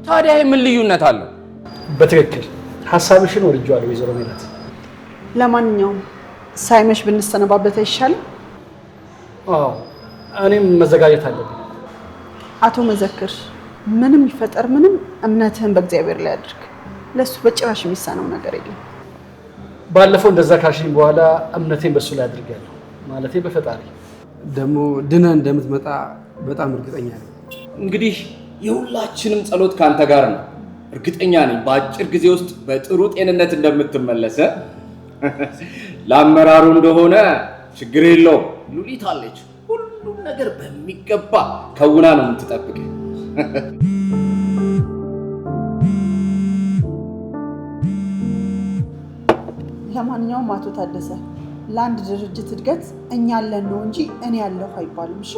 ታዲያ ምን ልዩነት አለው? በትክክል ሀሳብሽን ወድጄዋለሁ ወይዘሮ ሜላት። ለማንኛውም ሳይመሽ ብንሰነባበት አይሻልም? አዎ እኔም መዘጋጀት አለብኝ። አቶ መዘክር ምንም ይፈጠር ምንም እምነትህን በእግዚአብሔር ላይ አድርግ። ለሱ በጭራሽ የሚሳነው ነገር የለም። ባለፈው እንደዛ ካልሽኝ በኋላ እምነቴን በሱ ላይ አድርጌያለሁ። ማለቴ በፈጣሪ። ደግሞ ድና እንደምትመጣ በጣም እርግጠኛ ነኝ። እንግዲህ የሁላችንም ጸሎት ካንተ ጋር ነው። እርግጠኛ ነኝ በአጭር ጊዜ ውስጥ በጥሩ ጤንነት እንደምትመለሰ። ለአመራሩ እንደሆነ ችግር የለውም። ሉሊት አለች። ሁሉም ነገር በሚገባ ከውና ነው የምትጠብቅ። ለማንኛውም አቶ ታደሰ ለአንድ ድርጅት እድገት እኛ ያለን ነው እንጂ እኔ ያለሁ አይባልም። እሺ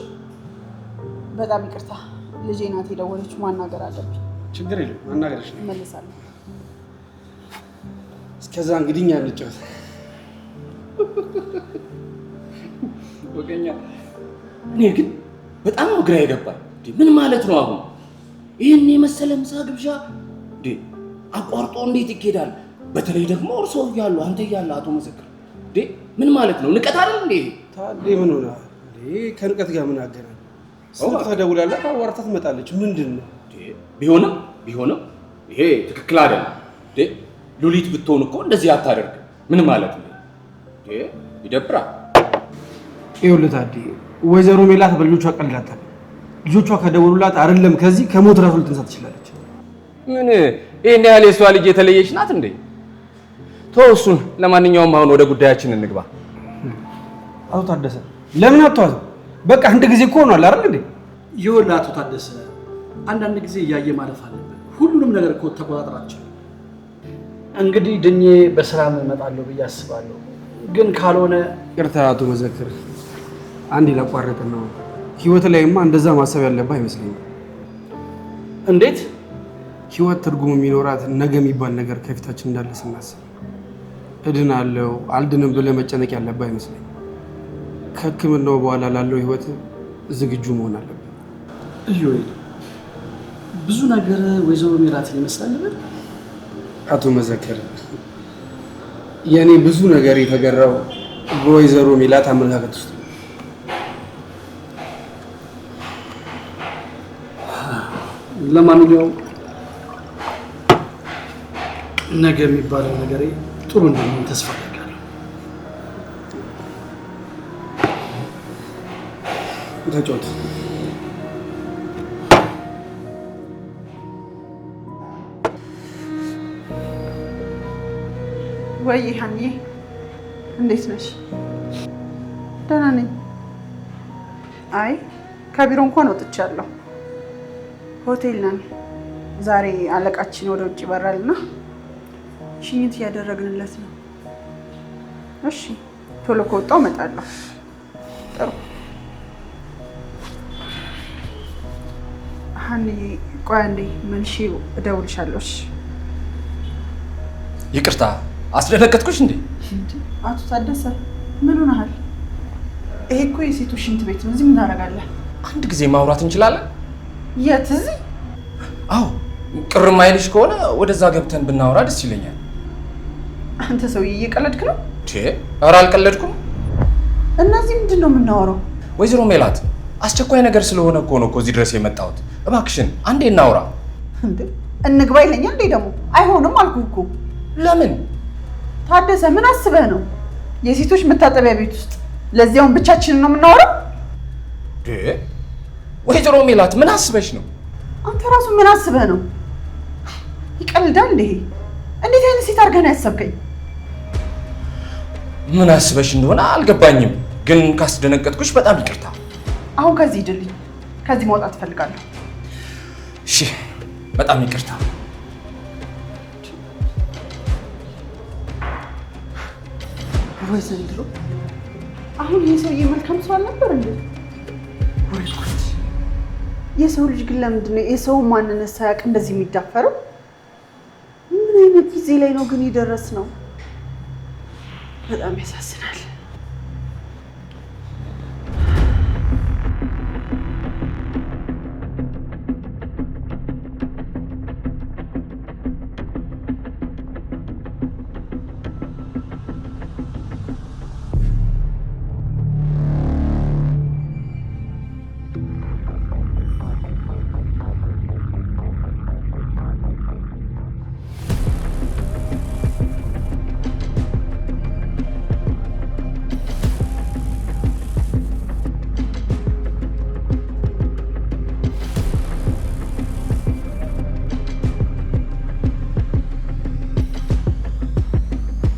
በጣም ይቅርታ ልጄ ናት የደወለችው፣ ማናገር አለብኝ። ችግር የለም ማናገርሽ ነው። እመልሳለሁ። እስከዛ እንግዲህ እኛ እንጫወት። ወገኛ እኔ ግን በጣም ነው ግራ የገባኝ። ምን ማለት ነው አሁን? ይህን የመሰለ ምሳ ግብዣ አቋርጦ እንዴት ይኬዳል? በተለይ ደግሞ እርሶ እያሉ አንተ እያለ አቶ መዘክር ምን ማለት ነው? ንቀት አይደል እንዴ? ታዲያ ምን ሆነ? ከንቀት ጋር ምን አገናኝ? ስልክ ተደውላላት አዋርታ ትመጣለች። ምንድን ነው? ቢሆንም ይሄ ትክክል አይደለም። ሉሊት ብትሆን እኮ እንደዚህ አታደርግ። ምን ማለት ነው? ይደብራል። ይኸውልህ ታዲያ ወይዘሮ ሜላት በልጆቿ ቀልድ ልጆቿ ከደወሉላት አይደለም ከዚህ ከሞት ራሱ ልትነሳ ትችላለች። ምን ይሄን ያህል የሷ ልጅ የተለየች ናት እንዴ? ተው እሱን። ለማንኛውም አሁን ወደ ጉዳያችን እንግባ። አቶ ታደሰ ለምን አትዋዘው? በቃ አንድ ጊዜ እኮ ሆኗል አይደል እንዴ? ይኸውልህ አቶ ታደሰ አንዳንድ ጊዜ እያየ ማለፍ አለብን። ሁሉንም ነገር እኮ ተቆጣጥራቸው። እንግዲህ ድኜ በሰላም እመጣለሁ ብዬ አስባለሁ። ግን ካልሆነ ይቅርታ አቶ መዘክር፣ አንድ ላቋረጥ ነው። ህይወት ላይማ እንደዛ ማሰብ ያለብህ አይመስለኝም። እንዴት? ህይወት ትርጉም የሚኖራት ነገ የሚባል ነገር ከፊታችን እንዳለ ስናስብ እድናለሁ አልድንም ብለህ መጨነቅ ያለብህ አይመስለኝም። ከህክምናው በኋላ ላለው ህይወት ዝግጁ መሆን አለብህ። ብዙ ነገር ወይዘሮ ሜላትን ይመስላል ነበር። አቶ መዘክር፣ የኔ ብዙ ነገር የተገራው በወይዘሮ ሜላት አመለካከት ውስጥ ነው። ለማንኛውም ነገ የሚባለው ነገሬ ጥሩ እንደሚሆን ተስፋ አደርጋለሁ። ተጫወት። ወይ ሀኒ እንዴት ነሽ? ደህና ነኝ። አይ ከቢሮ እንኳን ወጥቻለሁ። ሆቴል ነን። ዛሬ አለቃችን ወደ ውጭ ይበራልና ሽኝት እያደረግንለት ነው። እሺ ቶሎ ከወጣሁ እመጣለሁ። ጥሩ ሀኒ፣ ቆይ አንዴ መልሼ እደውልሻለሁ። ይቅርታ አስደነገጥኩሽ እንዴ? አቶ ታደሰ ምን ሆነሃል? ይሄ እኮ የሴቶች ሽንት ቤት ነው። እዚህ ምን ታደርጋለህ? አንድ ጊዜ ማውራት እንችላለን? የት? እዚህ? አዎ ቅር ማይልሽ ከሆነ ወደዛ ገብተን ብናወራ ደስ ይለኛል። አንተ ሰውዬ እየቀለድክ ነው? ኧረ አልቀለድኩም። እነዚህ ምንድን ነው የምናወራው? ወይዘሮ ሜላት አስቸኳይ ነገር ስለሆነ እኮ ነው እዚህ ድረስ የመጣሁት። እባክሽን አንዴ እናውራ። እንዴ እንግባ ይለኛል እንዴ? ደግሞ አይሆንም አልኩህ እኮ። ለምን? ታደሰ ምን አስበህ ነው? የሴቶች መታጠቢያ ቤት ውስጥ ለዚያውን ብቻችንን ነው የምናወራው? ወይዘሮ ሜላት ምን አስበሽ ነው? አንተ ራሱ ምን አስበህ ነው? ይቀልዳል እንዴ? እንዴት አይነት ሴት አድርገህ ነው ያሰብከኝ? ምን አስበሽ እንደሆነ አልገባኝም፣ ግን ካስደነገጥኩሽ በጣም ይቅርታ። አሁን ከዚህ ሂድልኝ። ከዚህ መውጣት እፈልጋለሁ። እሺ በጣም ይቅርታ። ወይ ዘንድሮ! አሁን ይህ ሰውዬ መልካም ሰው አልነበር እንዴ? ወይ ጉድ! የሰው ልጅ ግን ለምንድን ነው የሰውን ማንነት ሳያውቅ እንደዚህ የሚዳፈረው? ምን አይነት ጊዜ ላይ ነው ግን የደረስነው? በጣም ያሳዝናል።